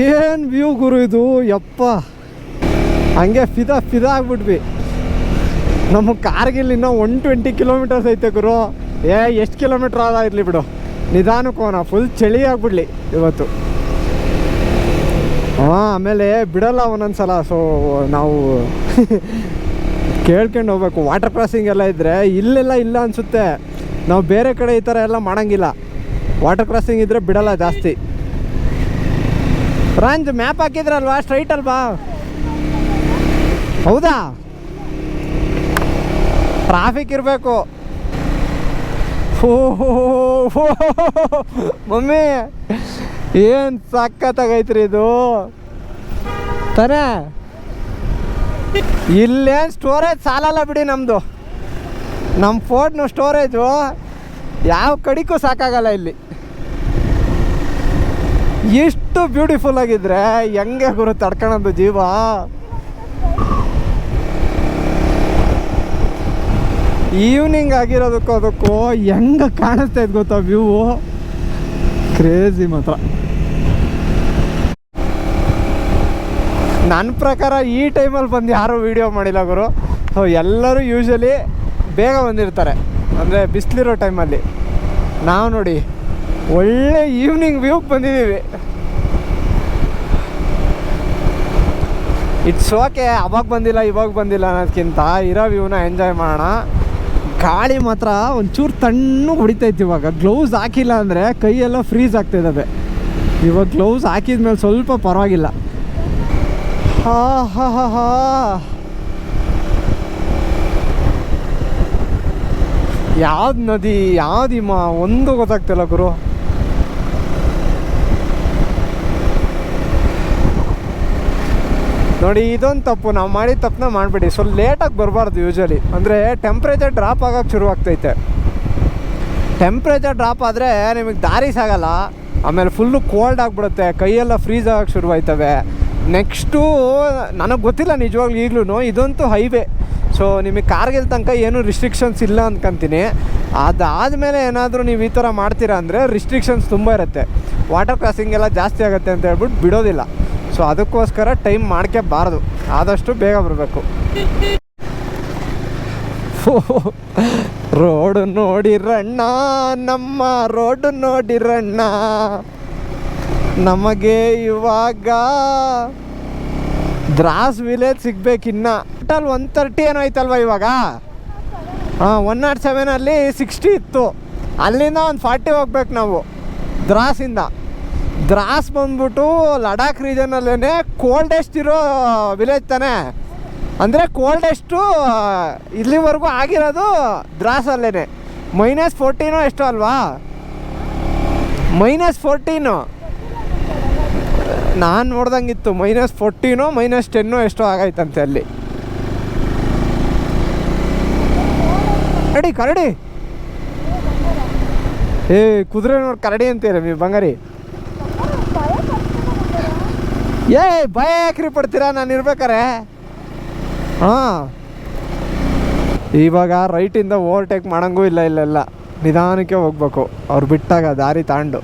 ಏನು ವ್ಯೂ ಗುರು ಇದು, ಯಪ್ಪ. ಹಂಗೆ ಫಿದಾ ಆಗ್ಬಿಟ್ವಿ. ನಮ್ಮ ಕಾರ್ಗಿಲ್ ಇನ್ನೂ 120 ಕಿಲೋಮೀಟರ್ಸ್ ಐತೆ ಗುರು. ಎಷ್ಟು ಕಿಲೋಮೀಟ್ರ್ ಇರಲಿ ಬಿಡು, ನಿಧಾನಕ್ಕೋನ. ಫುಲ್ ಚಳಿ ಆಗ್ಬಿಡ್ಲಿ ಇವತ್ತು. ಹಾಂ, ಆಮೇಲೆ ಬಿಡಲ್ಲ ಒಂದೊಂದ್ಸಲ. ಸೊ ನಾವು ಕೇಳ್ಕೊಂಡು ಹೋಗ್ಬೇಕು. ವಾಟರ್ ಕ್ರಾಸಿಂಗ್ ಎಲ್ಲ ಇದ್ದರೆ ಇಲ್ಲೆಲ್ಲ ಇಲ್ಲ ಅನಿಸುತ್ತೆ. ನಾವು ಬೇರೆ ಕಡೆ ಈ ಥರ ಎಲ್ಲ ಮಾಡೋಂಗಿಲ್ಲ. ವಾಟರ್ ಕ್ರಾಸಿಂಗ್ ಇದ್ದರೆ ಬಿಡಲ್ಲ ಜಾಸ್ತಿ. ರಾಂಜ್ ಮ್ಯಾಪ್ ಹಾಕಿದ್ರಲ್ವಾ, ಸ್ಟ್ರೈಟ್ ಅಲ್ವಾ? ಹೌದಾ? ಟ್ರಾಫಿಕ್ ಇರಬೇಕು. ಓಹೋ ಮಮ್ಮಿ, ಏನು ಸಖತ್ತಾಗೈತ್ರಿ ಇದು ತಾನೇ. ಇಲ್ಲೇನು ಸ್ಟೋರೇಜ್ ಸಾಲಲ್ಲ ಬಿಡಿ ನಮ್ಮದು. ನಮ್ಮ ಫೋನ್ನ ಸ್ಟೋರೇಜು ಯಾವ ಕಡೆಗೂ ಸಾಕಾಗಲ್ಲ ಇಲ್ಲಿ. ಎಷ್ಟು ಬ್ಯೂಟಿಫುಲ್ ಆಗಿದ್ರೆ ಹೆಂಗೆ ಗುರು ತಡ್ಕೊಳೋದು ಜೀವ. ಈವ್ನಿಂಗ್ ಆಗಿರೋದಕ್ಕೂ ಅದಕ್ಕೂ ಹೆಂಗೆ ಕಾಣಿಸ್ತಾ ಇದ್ದು ಗೊತ್ತಾ ವ್ಯೂ. ಕ್ರೇಜಿ ಮಾತ್ರ. ನನ್ನ ಪ್ರಕಾರ ಈ ಟೈಮಲ್ಲಿ ಬಂದು ಯಾರೂ ವೀಡಿಯೋ ಮಾಡಿಲ್ಲ ಗುರು. ಸೊ ಎಲ್ಲರೂ ಯೂಶ್ವಲಿ ಬೇಗ ಬಂದಿರ್ತಾರೆ, ಅಂದರೆ ಬಿಸಿಲಿರೋ ಟೈಮಲ್ಲಿ. ನಾವು ನೋಡಿ ಒಳ್ಳೆ ಈವ್ನಿಂಗ್ ವ್ಯೂಗೆ ಬಂದಿದ್ದೀವಿ. ಇಟ್ಸ್ ಓಕೆ, ಅವಾಗ ಬಂದಿಲ್ಲ ಇವಾಗ ಬಂದಿಲ್ಲ ಅನ್ನೋದಕ್ಕಿಂತ ಇರೋ ವ್ಯೂನ ಎಂಜಾಯ್ ಮಾಡೋಣ. ಗಾಳಿ ಮಾತ್ರ ಒಂಚೂರು ತಣ್ಣಗೆ ಹೊಡಿತೈತಿ ಇವಾಗ. ಗ್ಲೌಸ್ ಹಾಕಿಲ್ಲ ಅಂದರೆ ಕೈಯೆಲ್ಲ ಫ್ರೀಸ್ ಆಗ್ತಿದ್ದಾವೆ. ಇವಾಗ ಗ್ಲೌಸ್ ಹಾಕಿದ್ಮೇಲೆ ಸ್ವಲ್ಪ ಪರವಾಗಿಲ್ಲ. ಹಾ ಹಾ ಹಾ ಹಾ ಯಾವ್ದು ನದಿ ಯಾವ್ದು ಹಿಮ ಒಂದು ಗೊತ್ತಾಗ್ತಿಲ್ಲ ಗುರು. ನೋಡಿ, ಇದೊಂದು ತಪ್ಪು. ನಾವು ಮಾಡಿದ ತಪ್ಪನ್ನ ಮಾಡಿಬಿಡಿ. ಸ್ವಲ್ಪ ಲೇಟಾಗಿ ಬರಬಾರ್ದು ಯೂಶ್ವಲಿ. ಅಂದರೆ ಟೆಂಪ್ರೇಚರ್ ಡ್ರಾಪ್ ಆಗೋಕ್ಕೆ ಶುರುವಾಗ್ತೈತೆ. ಟೆಂಪ್ರೇಚರ್ ಡ್ರಾಪ್ ಆದರೆ ನಿಮಗೆ ದಾರಿ ಸಾಗಲ್ಲ. ಆಮೇಲೆ ಫುಲ್ಲು ಕೋಲ್ಡ್ ಆಗಿಬಿಡುತ್ತೆ, ಕೈಯೆಲ್ಲ ಫ್ರೀಸ್ ಆಗೋಕ್ಕೆ ಶುರುವಾಯ್ತವೆ. ನೆಕ್ಸ್ಟು ನನಗೆ ಗೊತ್ತಿಲ್ಲ ನಿಜವಾಗ್ಲೂ ಈಗಲೂ, ಇದಂತೂ ಹೈವೇ. ಸೊ ನಿಮಗೆ ಕಾರ್ಗಿಲ್ ತನಕ ಏನೂ ರಿಸ್ಟ್ರಿಕ್ಷನ್ಸ್ ಇಲ್ಲ ಅಂದ್ಕೊತೀನಿ. ಅದಾದಮೇಲೆ ಏನಾದರೂ ನೀವು ಈ ಥರ ಮಾಡ್ತೀರಾ ಅಂದರೆ ರಿಸ್ಟ್ರಿಕ್ಷನ್ಸ್ ತುಂಬ ಇರುತ್ತೆ. ವಾಟರ್ ಕ್ರಾಸಿಂಗ್ ಎಲ್ಲ ಜಾಸ್ತಿ ಆಗುತ್ತೆ ಅಂತ ಹೇಳ್ಬಿಟ್ಟು ಬಿಡೋದಿಲ್ಲ. ಸೊ ಅದಕ್ಕೋಸ್ಕರ ಟೈಮ್ ಮಾಡ್ಕೋಬಾರ್ದು, ಆದಷ್ಟು ಬೇಗ ಬರಬೇಕು. ರೋಡು ನೋಡಿರಣ್ಣ, ನಮ್ಮ ರೋಡು ನೋಡಿರಣ್ಣ, ನಮಗೆ ಇವಾಗ ದ್ರಾಸ್ ವಿಲೇಜ್ ಸಿಗ್ಬೇಕಿನ್ನ. ಟೋಟಲ್ 130 ಏನೋ ಐತಲ್ವ ಇವಾಗ. 107 60 ಇತ್ತು. ಅಲ್ಲಿಂದ ಒಂದು 40 ಹೋಗ್ಬೇಕು ನಾವು ದ್ರಾಸಿಂದ. ದ್ರಾಸ್ ಬಂದ್ಬಿಟ್ಟು ಲಡಾಖ್ ರೀಜನಲ್ಲೇ ಕೋಲ್ಡೆಸ್ಟ್ ಇರೋ ವಿಲೇಜ್ ತಾನೆ. ಅಂದರೆ ಕೋಲ್ಡೆಸ್ಟು ಇಲ್ಲಿವರೆಗೂ ಆಗಿರೋದು ದ್ರಾಸಲ್ಲೇ. -14 ಎಷ್ಟು ಅಲ್ವಾ? -14 ನಾನು ನೋಡ್ದಂಗಿತ್ತು. -14 -10 ಎಷ್ಟೋ ಆಗೈತಂತೆ ಅಲ್ಲಿ. ಕರಡಿ ಕುದುರೆ ನೋಡಿ ಕರಡಿ ಅಂತೀರ ನೀವು ಬಂಗಾರಿ. ಭಯ ಯಾಕ್ರಿ ಪಡ್ತೀರಾ ನಾನು ಇರ್ಬೇಕಾರೆ? ಇವಾಗ ರೈಟಿಂದ ಓವರ್ಟೇಕ್ ಮಾಡಂಗೂ ಇಲ್ಲ. ಇಲ್ಲೆಲ್ಲ ನಿಧಾನಕ್ಕೆ ಹೋಗ್ಬೇಕು ಅವ್ರು ಬಿಟ್ಟಾಗ ದಾರಿ ತಾಂಡು.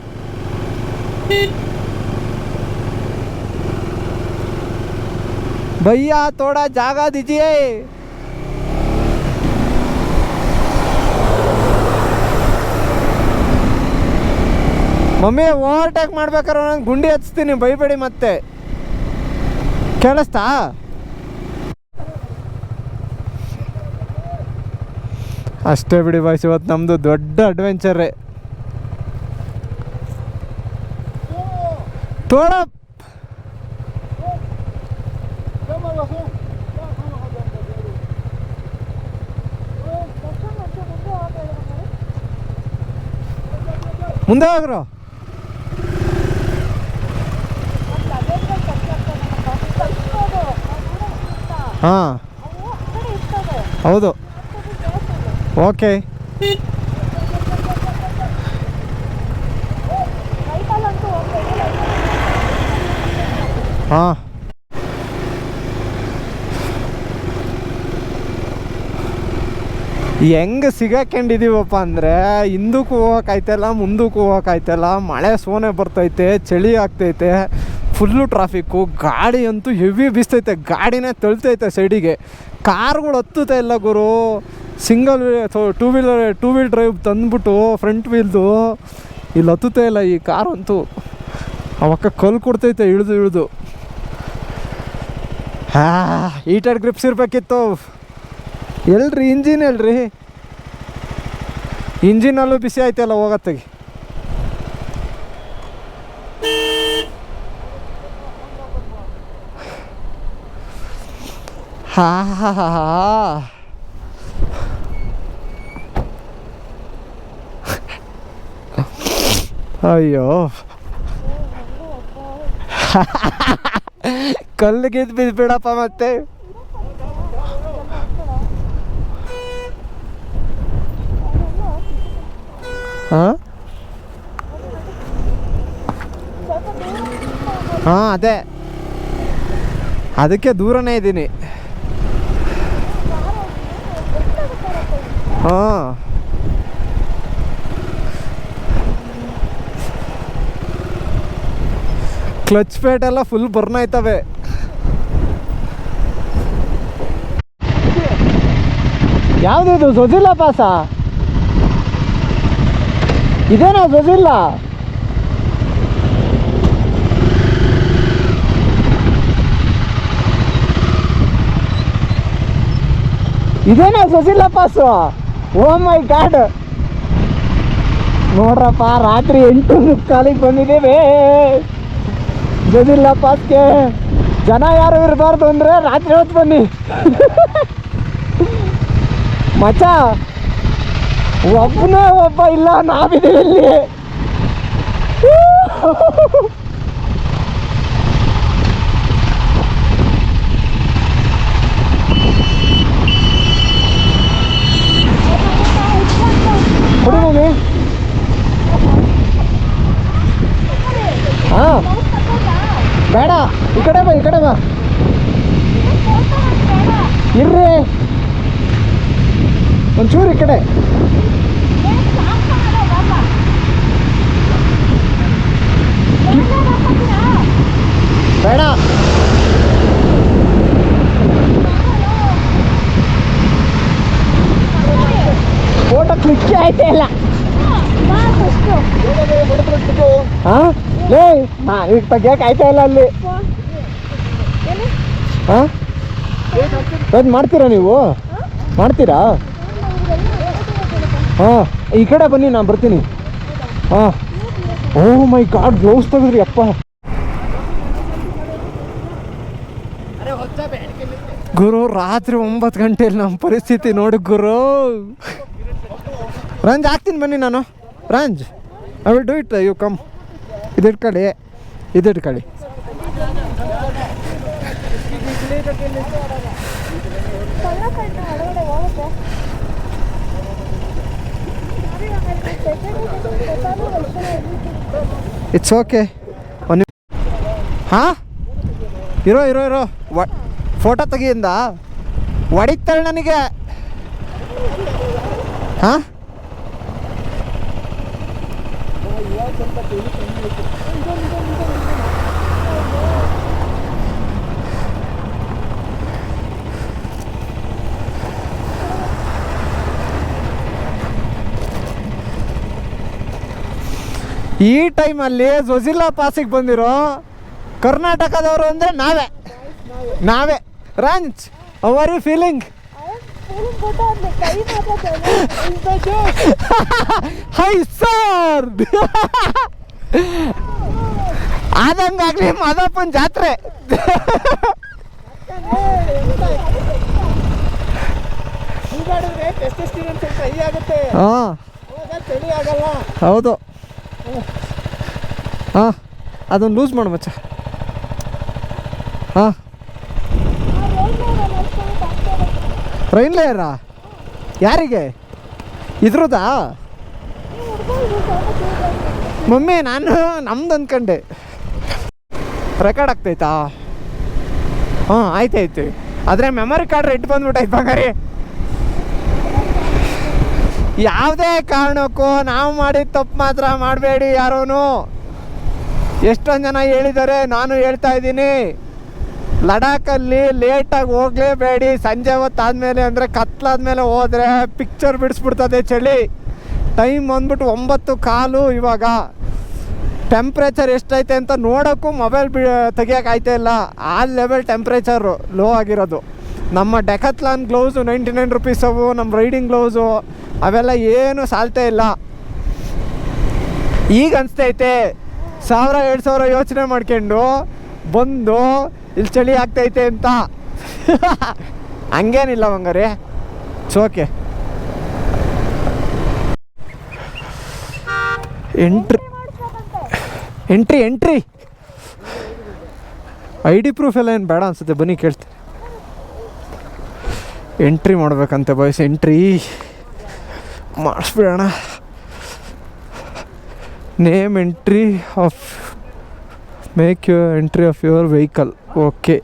भैया थोड़ा जागा दीजिए. ಮಮ್ಮಿ ಓವರ್ಟೇಕ್ ಮಾಡ್ಬೇಕಾದ್ರೆ ನಾನು ಗುಂಡಿ ಹಚ್ತೀನಿ, ಬೈಬೇಡಿ ಮತ್ತೆ. ಕೇಳಿಸ್ತಾ? ಅಷ್ಟೇ ಬಿಡಿ ಬಾಯ್ಸ್, ಇವತ್ತು ನಮ್ಮದು ದೊಡ್ಡ ಅಡ್ವೆಂಚರೇ. ಥೋಡ ಮುಂದೆ ಹೋಗ್ರು. ಹಾಂ ಹೌದು, ಓಕೆ. ಹಾಂ ಹೆಂಗೆ ಸಿಗಾಕೊಂಡಿದ್ದೀವಪ್ಪ ಅಂದರೆ, ಹಿಂದಕ್ಕೂ ಹೋಗೋಕ್ಕಾಯ್ತಲ್ಲ, ಮುಂದಕ್ಕೂ ಹೋಗೋಕ್ಕಾಯ್ತಲ್ಲ. ಮಳೆ ಸೋನೆ ಬರ್ತೈತೆ, ಚಳಿ ಆಗ್ತೈತೆ, ಫುಲ್ಲು ಟ್ರಾಫಿಕ್ಕು. ಗಾಡಿ ಅಂತೂ ಹೆವಿ ಬೀಸ್ತೈತೆ, ಗಾಡಿನೇ ತಳ್ತೈತೆ ಸೈಡಿಗೆ. ಕಾರ್ಗಳು ಹತ್ತುತ್ತಾ ಇಲ್ಲ ಗುರು. ಸಿಂಗಲ್ ಟೂ ವೀಲ್ ಡ್ರೈವ್ ತಂದ್ಬಿಟ್ಟು ಫ್ರಂಟ್ ವೀಲ್ದು ಇಲ್ಲಿ ಹತ್ತುತ್ತಾ ಇಲ್ಲ ಈ ಕಾರು ಅಂತೂ. ಅವಕ್ಕ ಕಲ್ಲು ಕೊಡ್ತೈತೆ ಇಳಿದು. ಹೀಟೆಡ್ ಗ್ರಿಪ್ಸ್ ಇರಬೇಕಿತ್ತು. ಎಲ್ರಿ ಇಂಜಿನ್ ಎಲ್ರಿ? ಇಂಜಿನಲ್ಲೂ ಬಿಸಿ ಆಯ್ತಲ್ಲ ಹೋಗತ್ತಾಗಿ. ಅಯ್ಯೋ ಕಲ್ಲಿಗಿದ್ದು ಬಿದ್ದುಬಿಡಪ್ಪ ಮತ್ತೆ. ಹಾಂ ಅದೇ ಅದಕ್ಕೆ ದೂರನೇ ಇದ್ದೀನಿ. ಹಾಂ ಕ್ಲಚ್ ಪ್ಲೇಟ್ ಎಲ್ಲ ಫುಲ್ ಬರ್ನ್ ಆಯ್ತವೆ. ಯಾವುದಿದು ಜೊಜಿಲ್ಲ ಪಾಸ? ಇದೇನಾ ಜೊಜಿಲ್ಲ? ಇದೇನಾ ಜೊಜಿಲ್ಲ ಪಾಸು? ಓ ಮೈ ಗಾಡ್, ನೋಡ್ರಪ್ಪ ರಾತ್ರಿ 8:45 ಬಂದಿದ್ದೀವಿ ಜೊಜಿಲ್ಲ ಪಾಸ್ಗೆ. ಜನ ಯಾರು ಇರಬಾರ್ದು ಅಂದರೆ ರಾತ್ರಿ ಹೊತ್ತು ಬನ್ನಿ ಮಚ್ಚ. ಒಬ್ಬನೇ ಒಬ್ಬ ಇಲ್ಲ, ನಾವಿದ್ದೀವಿ ಇಲ್ಲಿ. ಕೊಡಿ ಮಮ್ಮಿ. ಹಾಂ ಬೇಡ, ಈ ಕಡೆ ಬಾ, ಈ ಕಡೆ ಬಾ. ಇರ್ರಿ ಒಂಚೂರು ಈ ಕಡೆ. ಬೇಡ ಫೋಟೋ ಹಾಂ ಲೇ ಈಗ ತೆಗಿಯಕ್ಕೆ ಆಯ್ತಾ ಇಲ್ಲ ಅಲ್ಲಿ. ಹಾಂ ಅದು ಮಾಡ್ತೀರಾ ನೀವು? ಮಾಡ್ತೀರಾ? ಹಾಂ ಈ ಕಡೆ ಬನ್ನಿ ನಾನು ಬರ್ತೀನಿ. ಹಾಂ ಓ ಮೈ ಗಾಡ್ ಗ್ಲೌಸ್ ತೆಗೆದ್ರಿ ಅಪ್ಪ. ಗುರು ರಾತ್ರಿ 9 ಗಂಟೆಯಲ್ಲಿ ನಮ್ಮ ಪರಿಸ್ಥಿತಿ ನೋಡಿ ಗುರು. ರಂಜ್ ಹಾಕ್ತೀನಿ ಬನ್ನಿ ನಾನು. ರಂಜ್ I will do it, you come. ಇದಿಟ್ಕೊಳ್ಳಿ. It's okay. ಹಾಂ ಇರೋ ಫೋಟೋ ತೆಗಿಯಿಂದ ಹೊಡಿತಾಳೆ ನನಗೆ. ಹಾಂ ಈ ಟೈಮಲ್ಲಿ ಜೊಜಿಲ್ಲಾ ಪಾಸಿಗೆ ಬಂದಿರೋ ಕರ್ನಾಟಕದವರು ಅಂದರೆ ನಾವೇ. ರಂಜ್ how are you feeling? Hi sir ಆದಂಗಾಗ್ಲಿ ಮಾದಪ್ಪನ ಜಾತ್ರೆ. ಹಾಂ ಹೌದು. ಹಾಂ ಅದನ್ನು ಲೂಸ್ ಮಾಡು ಮಚ್ಚ. ಹಾಂ ರೈನ್ ಲೇಯರಾ? ಯಾರಿಗೆ? ಇದ್ರದಾ? ಮಮ್ಮಿ ನಾನು ನಮ್ದು ಅಂದ್ಕೊಂಡೆ. ರೆಕಾರ್ಡ್ ಆಗ್ತೈತಾ? ಹಾಂ ಆಯ್ತು. ಆದರೆ ಮೆಮೊರಿ ಕಾರ್ಡ್ ರೆಡ್ ಬಂದ್ಬಿಟ್ಟೈತೆ ಬಂಗಾರಿ. ಯಾವುದೇ ಕಾರಣಕ್ಕೂ ನಾವು ಮಾಡಿದ ತಪ್ಪು ಮಾತ್ರ ಮಾಡಬೇಡಿ ಯಾರೂ. ಎಷ್ಟೊಂದು ಜನ ಹೇಳಿದ್ದಾರೆ, ನಾನು ಹೇಳ್ತಾ ಇದ್ದೀನಿ, ಲಡಾಖಲ್ಲಿ ಲೇಟಾಗಿ ಹೋಗಲೇಬೇಡಿ. ಸಂಜೆ ಹೊತ್ತಾದಮೇಲೆ ಅಂದರೆ ಕತ್ಲಾದ್ಮೇಲೆ ಹೋದರೆ ಪಿಕ್ಚರ್ ಬಿಡಿಸ್ಬಿಡ್ತದೆ ಚಳಿ. ಟೈಮ್ ಬಂದ್ಬಿಟ್ಟು 9:15 ಇವಾಗ. ಟೆಂಪ್ರೇಚರ್ ಎಷ್ಟೈತೆ ಅಂತ ನೋಡೋಕ್ಕೂ ಮೊಬೈಲ್ ತೆಗಿಯೋಕ್ಕಾಯ್ತಾ ಇಲ್ಲ. ಆ ಲೆವೆಲ್ ಟೆಂಪ್ರೇಚರು ಲೋ ಆಗಿರೋದು. ನಮ್ಮ ಡೆಕತ್ಲಾನ್ ಗ್ಲೌಸು 99 ರುಪೀಸ್ ಅವು, ನಮ್ಮ ರೈಡಿಂಗ್ ಗ್ಲೌಸು ಅವೆಲ್ಲ ಏನು ಸಾಲ್ತೇ ಇಲ್ಲ. ಈಗ ಅನಿಸ್ತೈತೆ 1000-2000 ಯೋಚನೆ ಮಾಡ್ಕೊಂಡು ಬಂದು ಇಲ್ಲಿ ಚಳಿ ಆಗ್ತೈತೆ ಅಂತ. ಹಂಗೇನಿಲ್ಲ ಬಂಗಾರಿ, ಓಕೆ. ಎಂಟ್ರಿ ಐ ಡಿ ಪ್ರೂಫ್ ಎಲ್ಲ ಏನು ಬೇಡ ಅನ್ಸುತ್ತೆ. ಬನ್ನಿ ಕೇಳ್ತೀನಿ. ಎಂಟ್ರಿ ಮಾಡ್ಬೇಕಂತೆ ಬಾಯ್ಸ್. ಎಂಟ್ರಿ ಮಾಡಿಸ್ಬಿಡೋಣ. Name entry of make your entry of your vehicle. Okay.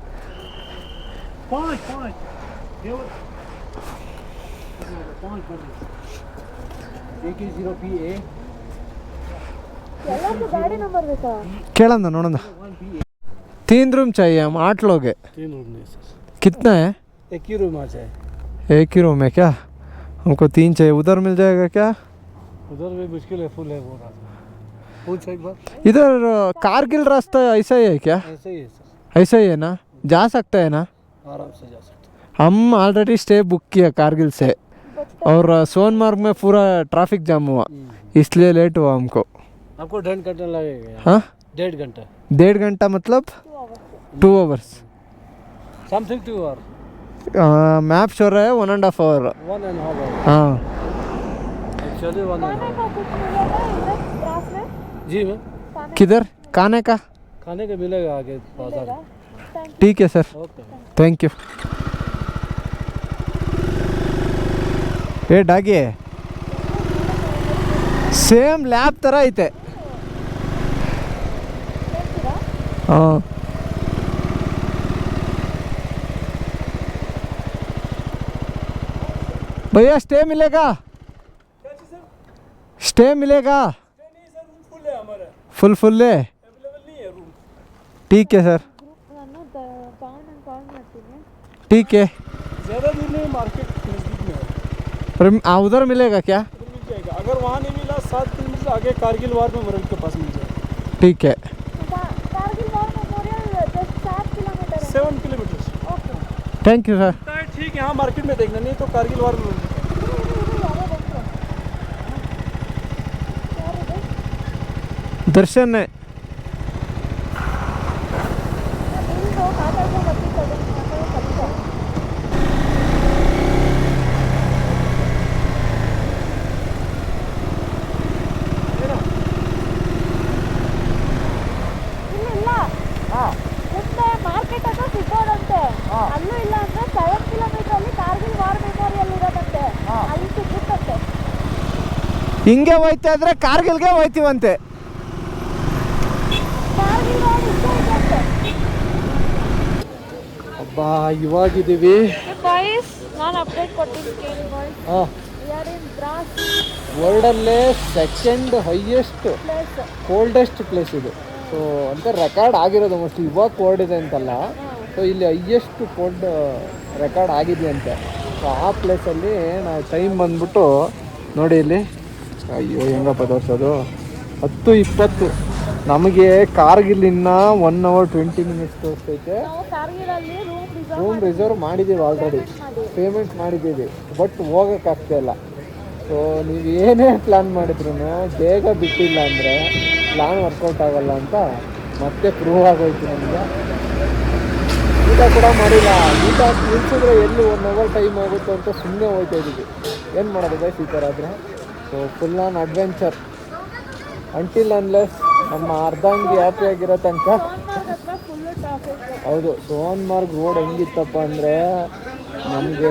ಕೇಳಂದ ನೋಡೋಣ. 3 रूम चाहिए हम 8 लोग हैं. 3 रूम नहीं सर. कितना है? एक ही रूम आ जाए. एक ही रूम है क्या? हमको 3 चाहिए. उधर मिल जाएगा क्या? उधर भी मुश्किल है, फुल है वो रास्ता. पूछ एक बार. इधर कारगिल रास्ता ऐसा ही है क्या? ऐसा ही है सर. ऐसा ही है ना? जा सकते हैं ना? आराम से जा सकते हैं. हम ऑलरेडी स्टे बुक किया कारगिल से, और सोनमार्ग में पूरा ट्रैफिक जाम हुआ, इसलिए लेट हुआ हमको. आपको 1.5 घंटा लगेगा. हाँ 1.5 घंटा. 1.5 घंटा मतलब 2 hours. Something 2 hours. Map show रहा है 1.5 hour. 1.5 hour. हाँ एक्चुअली 1.5 hour. जी मैम. किधर खाने का? खाने का मिलेगा आगे बाजार. ठीक है सर, ओके. Thank you. ಡಾಗಿ ಸೇಮ್ ಲ್ಯಾಬ್ ಥರ ಐತೆ. ಹಾಂ भैया स्टे मिलेगा? स्टे मिलेगा? फुल है. ठीक है सर, ठीक है. ज़्यादा दूर नहीं, मार्केट नज़दीक में है. पर उधर मिलेगा क्या? मिल जाएगा. अगर वहाँ नहीं मिला 7 किलोमीटर आगे कारगिल वार में मरल के पास मिल जाएगा. ठीक है. Kargil war memorial just 7 kilometre है. 7 kilometre. Okay. Thank you sir. ठीक है, यहाँ मार्केट में देखना, नहीं तो कारगिल वार में. दर्शन है. ಮಾರ್ಕೆಟ್ ಅದು ಸಿಗೋದಂತೆ. ಅಲ್ಲೂ ಇಲ್ಲ ಅಂದ್ರೆ 7 ಕಿಲೋಮೀಟರ್ ಅಲ್ಲಿ ಕಾರ್ಗಿಲ್ ವಾರ್ ಮೆಮೋರಿಯಲ್ ಇರೋದಂತೆ. ಅಲ್ಲಿ ಸಿಗುತ್ತಂತೆ. ಹಿಂಗೆ ಹೋಯ್ತಾ ಇದ್ರೆ ಕಾರ್ಗಿಲ್ಗೆ ಹೋಯ್ತೀವಂತೆ. ಕಾರ್ಗಿಲ್ ವಾರ್ ಇದ್ದಂತೆ. ಅಬ್ಬಾ ಇವಾಗಿದ್ದೀವಿ. ಬಾಯ್ಸ್ ನಾನು ಅಪ್ಡೇಟ್ ಕೊಡ್ತೀನಿ ಕೇಳಿ boys. We are in Dras. ವರ್ಲ್ಡಲ್ಲೇ second highest place, coldest place ಇದು. ಸೊ ಅಂತ ರೆಕಾರ್ಡ್ ಆಗಿರೋದು ಮೋಸ್ಟ್ಲಿ, ಇವಾಗ ಕೋಲ್ಡ್ ಇದೆ ಅಂತಲ್ಲ. ಸೊ ಇಲ್ಲಿ ಹೈಯೆಸ್ಟ್ ಕೋಲ್ಡ್ ರೆಕಾರ್ಡ್ ಆಗಿದೆ ಅಂತೆ. ಸೊ ಆ ಪ್ಲೇಸಲ್ಲಿ ನಾವು ಟೈಮ್ ಬಂದ್ಬಿಟ್ಟು ನೋಡಿ ಇಲ್ಲಿ, ಅಯ್ಯೋ ಹೆಂಗಪ್ಪ ತೋರಿಸೋದು, 10:20. ನಮಗೆ ಕಾರ್ಗಿಲ್ಲಿನ 1 hour 20 minutes ತೋರಿಸ್ತೈತೆ. ನಾವು ಕಾರ್ಗಿಲಲ್ಲಿ ರೂಮ್ ರಿಸರ್ವ್ ಮಾಡಿದ್ದೀವಿ ಆಲ್ರೆಡಿ, ಪೇಮೆಂಟ್ ಮಾಡಿದ್ದೀವಿ, ಬಟ್ ಹೋಗೋಕ್ಕಾಗ್ತಾ ಇಲ್ಲ. ಸೊ ನೀವು ಏನೇ ಪ್ಲ್ಯಾನ್ ಮಾಡಿದ್ರು ಬೇಗ ಬಿಟ್ಟಿಲ್ಲ ಅಂದರೆ ಪ್ಲ್ಯಾನ್ ವರ್ಕೌಟ್ ಆಗಲ್ಲ ಅಂತ ಮತ್ತೆ ಪ್ರೂವ್ ಆಗೋಯ್ತು ನಮಗೆ. ಊಟ ಕೂಡ ಮಾಡಿಲ್ಲ. ಊಟ ನಿಲ್ಸಿದ್ರೆ ಎಲ್ಲಿ 1 hour ಟೈಮ್ ಆಗುತ್ತೆ ಅಂತ ಸುಮ್ಮನೆ ಹೋಗ್ತಾ ಇದ್ದೀವಿ. ಏನು ಮಾಡೋದು ಗೈಸ್ ಈ ಥರ ಆದರೆ? So full on adventure until unless ನಮ್ಮ ಅರ್ಧಂಗಿ ಹ್ಯಾಪಿ ಆಗಿರೋ ತನಕ. ಹೌದು, ಸೋನ್ಮಾರ್ಗ್ ರೋಡ್ ಹೆಂಗಿತ್ತಪ್ಪ ಅಂದರೆ ನಮಗೆ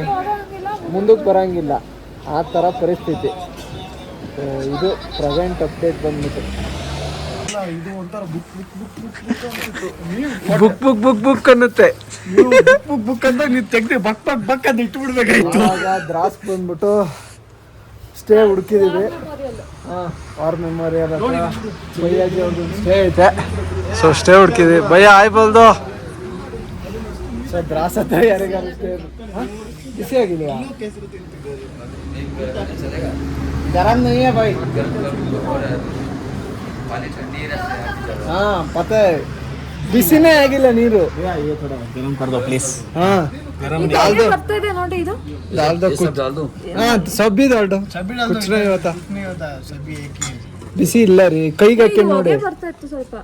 ಮುಂದಕ್ಕೆ ಬರೋಂಗಿಲ್ಲ, ಆ ಥರ ಪರಿಸ್ಥಿತಿ. ಸೊ ಇದು ಪ್ರೆಸೆಂಟ್ ಅಪ್ಡೇಟ್ ಬಂದ್ಬಿಟ್ಟು. ಇದು ಒಂಥರ ಬುಕ್ ಬುಕ್ ಅನ್ನುತ್ತೆ. ಬುಕ್ ಅಂತ ನೀವು ತೆಗ್ದು ಬಕ್ ಅಂತ ಇಟ್ಬಿಡ್ಬೇಕಾಯ್ತು. ಇವಾಗ ದ್ರಾಸ್ ಬಂದ್ಬಿಟ್ಟು ಸ್ಟೇ ಹುಡುಕಿದ್ದೀವಿ. ವಾರ್ ಮೆಮೋರಿಯಲ್ ಹತ್ರ ಭಯ್ಯಾಜಿ ಅವ್ರದ್ದು ಸ್ಟೇ ಐತೆ. ಸೊ ಸ್ಟೇ ಹುಡುಕಿದ್ವಿ. ಭಯ್ಯ ಆಯ್ಬಲ್ದು. ಸೊ ದ್ರಾಸ್ ಹತ್ರ ಯಾರಿಗಾರು ಸ್ಟೇ ಬಿಸಿ ಆಗಿದೆಯಾ? ಗರಂ नहीं है भाई. हाँ पता है, ಬಿಸಿನೇ ಆಗಿಲ್ಲ ನೀರು. ಗರಂ ಕರ್ ದೋ ಪ್ಲೀಸ್. हाँ डाल दो. ಬರ್ತಾ ಇದೆ ನೋಡಿ ಇದು. डाल दो कुछ. हाँ सब भी डाल दो. कुछ नहीं होता. ಸಭಿ ಏಕಿ ಬಿಸಿ ಇಲ್ಲ ರೀ, ಕೈಗೆ ಹಾಕಿ ನೋಡಿ. ಹೊಗೆ ಬರ್ತಾ ಇತ್ತು ಸ್ವಲ್ಪ.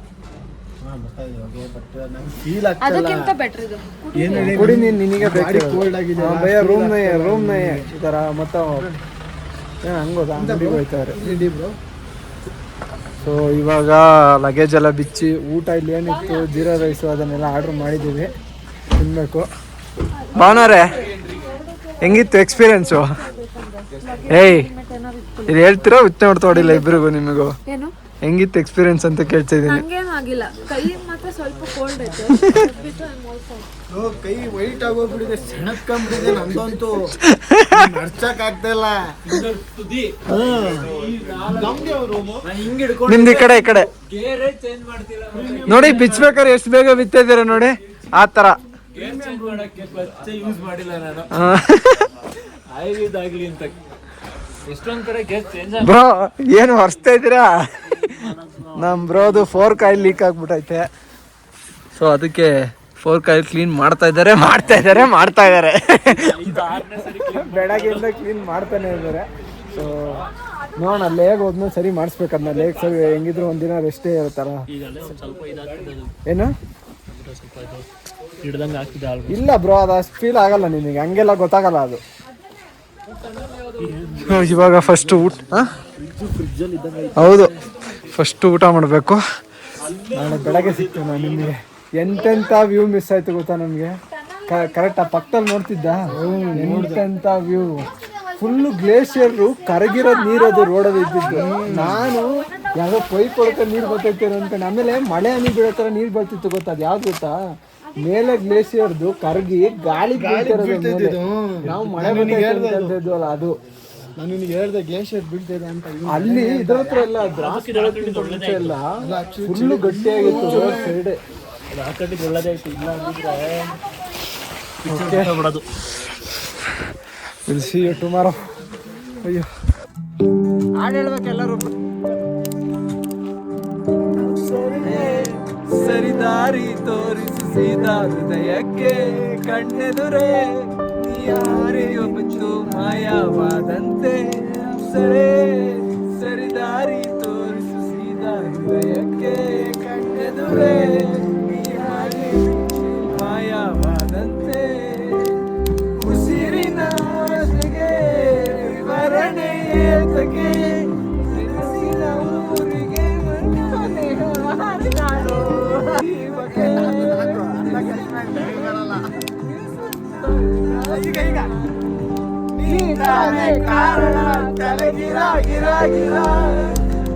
ಬಟ್ ನಂಗೆ ಫೀಲ್ ಆಗ್ತಿಲ್ಲ. ಅದಕ್ಕಿಂತ ಬೆಟರ್ ಇದು. ಏನು ಹೇಳಿ ಕುಡಿ ನೀನು, ನಿನಗೆ ಬೇಕು. ಕೋಲ್ಡ್ ಆಗಿದೆ. ಭಯ್ಯ ರೂಮ್ ನೈ ಈ ಥರ ಮತ್ತೆ ಏನು ಹಂಗೋದ ಅಂಗಡಿಗೆ ಹೋಯ್ತವ್ರೆ. ಬ್ರೋ. ಸೊ ಇವಾಗ ಲಗೇಜ್ ಎಲ್ಲ ಬಿಚ್ಚಿ ಊಟ ಇಲ್ಲಿ ಏನಿತ್ತು ಜೀರಾ ರೈಸು ಅದನ್ನೆಲ್ಲ ಆರ್ಡ್ರ್ ಮಾಡಿದ್ದೀವಿ, ತಿನ್ನಬೇಕು. ಭಾವನವ್ರೆ ಹೆಂಗಿತ್ತು ಎಕ್ಸ್ಪೀರಿಯನ್ಸು? ಏಯ್ ಇದು ಹೇಳ್ತೀರಾ ಉಚ್ಚ ಹೊಡಿಲ್ಲ ಇಬ್ಬರಿಗೂ ನಿಮಗೂ? ಏನು ಹೆಂಗಿತ್ತು ಎಕ್ಸ್ಪೀರಿಯನ್ಸ್ ಅಂತ ಕೇಳ್ತಾ ಇದ್ದೀನಿ. ನಂಗೇನು ಆಗಿಲ್ಲ, ಕೈ ಮಾತ್ರ ಸ್ವಲ್ಪ ಕೋಲ್ಡ್ ಐತೆ. ಕೈ ವೈಟ್ ಆಗೋಗ್ಬಿಟ್ಟಿದೆ, ಸೆಣಕ್ಕೊಂಬಿಟ್ಟಿದೆ ನಂದಂತೂ. ನಡ್ಸಕ್ ಆಗ್ತಾ ಇಲ್ಲ. ನಿಮ್ದು ಈ ಕಡೆ ನೋಡಿ, ಬಿಚ್ಬೇಕಾದ್ರೆ ಎಷ್ಟು ಬೇಗ ಬಿತ್ತಿದ್ದೀರ ನೋಡಿ, ಆ ಥರ. ಯೂಸ್ ಮಾಡಿಲ್ಲ ನಾನು ಇದಾಗ್ಲಿ ಅಂತ. ಎಷ್ಟೊಂದ್ ಕಡೆ ಬ್ರೋ ಏನು ಹೊರಿಸ್ತಾ ಇದ್ದೀರಾ? ನಮ್ಮ ಬ್ರೋದು 4 ಕಾಯಿಲ್ ಲೀಕ್ ಆಗ್ಬಿಟ್ಟೈತೆ. ಸೊ ಅದಕ್ಕೆ 4 ಕಾಯಿಲ್ ಕ್ಲೀನ್ ಮಾಡ್ತಾ ಇದ್ದಾರೆ. ಬೆಳಗ್ಗೆಯಿಂದ ಕ್ಲೀನ್ ಮಾಡ್ತಾನೆ ಇದ್ದಾರೆ. ಸೊ ನೋಡೋಣ, ಲೇಗ್ ಹೋದ್ಮೇಲೆ ಸರಿ ಮಾಡಿಸ್ಬೇಕದ್ನ. ಲೇಗ್ ಸರಿ ಹೆಂಗಿದ್ರು ಒಂದಿನ ರೆಸ್ಟೇ ಇರುತ್ತಲ್ಲ. ಏನು ಇಲ್ಲ ಬ್ರೋ, ಅದು ಅಷ್ಟು ಫೀಲ್ ಆಗಲ್ಲ ನಿಮಗೆ, ಹಂಗೆಲ್ಲ ಗೊತ್ತಾಗಲ್ಲ ಅದು. ಇವಾಗ ಫಸ್ಟ್ ಊಟ. ಹೌದು, ಫಸ್ಟ್ ಊಟ ಮಾಡಬೇಕು. ನಾಳೆ ಬೆಳಗ್ಗೆ ಸಿಗ್ತೀವಿ ನಾವು ನಿಮಗೆ. ಎಂತೆಂಥ ವ್ಯೂ ಮಿಸ್ ಆಯ್ತು ಗೊತ್ತಾ ನಮಗೆ. ಕರೆಕ್ಟ್ ಆ ಪಕ್ಕದಲ್ಲಿ ನೋಡ್ತಿದ್ದ, ಎಂತೆಂಥ ವ್ಯೂ. ಫುಲ್ಲು ಗ್ಲೇಷಿಯರು, ಕರಗಿರೋ ನೀರದು ರೋಡಲ್ಲಿ ಇದ್ದಿದ್ದು. ನಾನು ಯಾವುದೋ ಪೈಪ್ ಹೊಡ್ಕ ನೀರು ಬರ್ತೈತೆ ಅನ್ಕೊಂಡು, ಆಮೇಲೆ ಮಳೆ ಹನಿ ಬೀಳೋ ಥರ ನೀರು ಬರ್ತಿತ್ತು ಗೊತ್ತಾ. ಅದು ಯಾವ್ದು ಗೊತ್ತಾ, ಮೇಲೆ ಗ್ಲೇಷಿಯರ್ದು ಕರಗಿ ಗಾಳಿ ಬೀಳ್ತಿರೋದು. ನಾವು ಮಳೆ ಬಂದಿದ್ವಲ್ಲ ಅದು. ನಾನು ನಿನಗೆ ಹೇಳ್ದೆ ಗ್ಲೇಷಿಯರ್ ಬೀಳ್ತಿದೆ ಅಂತ. ಅಲ್ಲಿ ಇದ್ರ ಹತ್ರ ಎಲ್ಲ ದ್ರಾಕ್ಷಿ ಮುಂಚೆ ಎಲ್ಲ ಫುಲ್ಲು ಗಟ್ಟಿಯಾಗಿತ್ತು ಸೈಡ್. ಹಾಕಟ್ಟಿಗೆ ಒಳ್ಳೇದೇ ಆಯ್ತು, ಇಲ್ಲ ಅಂದಿದ್ರೆ ಬಿಡೋದು. Will see you tomorrow. ಅಯ್ಯೋ ಹಾಡು ಹೇಳ್ಬೇಕು ಎಲ್ಲರೂ. ದಾರಿ ತೋರಿಸು ಸೀದಾ ಹೃದಯಕ್ಕೆ ಕಣ್ಣೆದುರೇ ನೀ ಯಾರಿಯೋ ಮುಚ್ಚು ಮಾಯವಾದಂತೆ ಸರೇ ಸರಿ ದಾರಿ ತೋರಿಸು ಸೀದಾ ಹೃದಯಕ್ಕೆ ಕಣ್ಣೆದುರೇ ನೀ ಯಾರಿಯೋ ಮುಚ್ಚು ಮಾಯವಾದಂತೆ ಉಸಿರಿನ ಆಸೆಗೆ ವಿವರಣೆಯೇತಗೆ ಮನಸ್ಸಿನ ಊರಿಗೆ ಮನೆ ಹಾರಿನಾಡು ಈಗ ನೀನಾನೇ ಕಾರಣ ತಲೆಗಿರ ಗಿರ ಗಿರ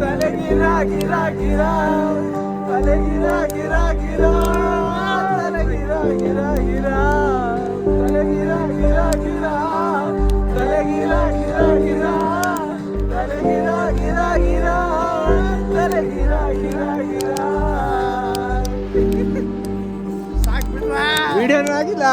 ತಲೆಗಿರ ಗಿರ ಗಿರ ತಲೆಗಿರ ಗಿರ ಗಿರ ತಲೆಗಿರ ಗಿರ ಗಿರ ತಲೆಗಿರ ಗಿರ ಗಿರ ತಲೆಗಿರ ಗಿರ ಗಿರ ತಲೆಗಿರ ಗಿರ ಗಿರ ತಲೆಗಿರ ಗಿರ ಗಿರ ಸಾಕ್ಬಿಟ್ರಾ ವಿಡಿಯೋನೂ ಆಗಿಲ್ಲ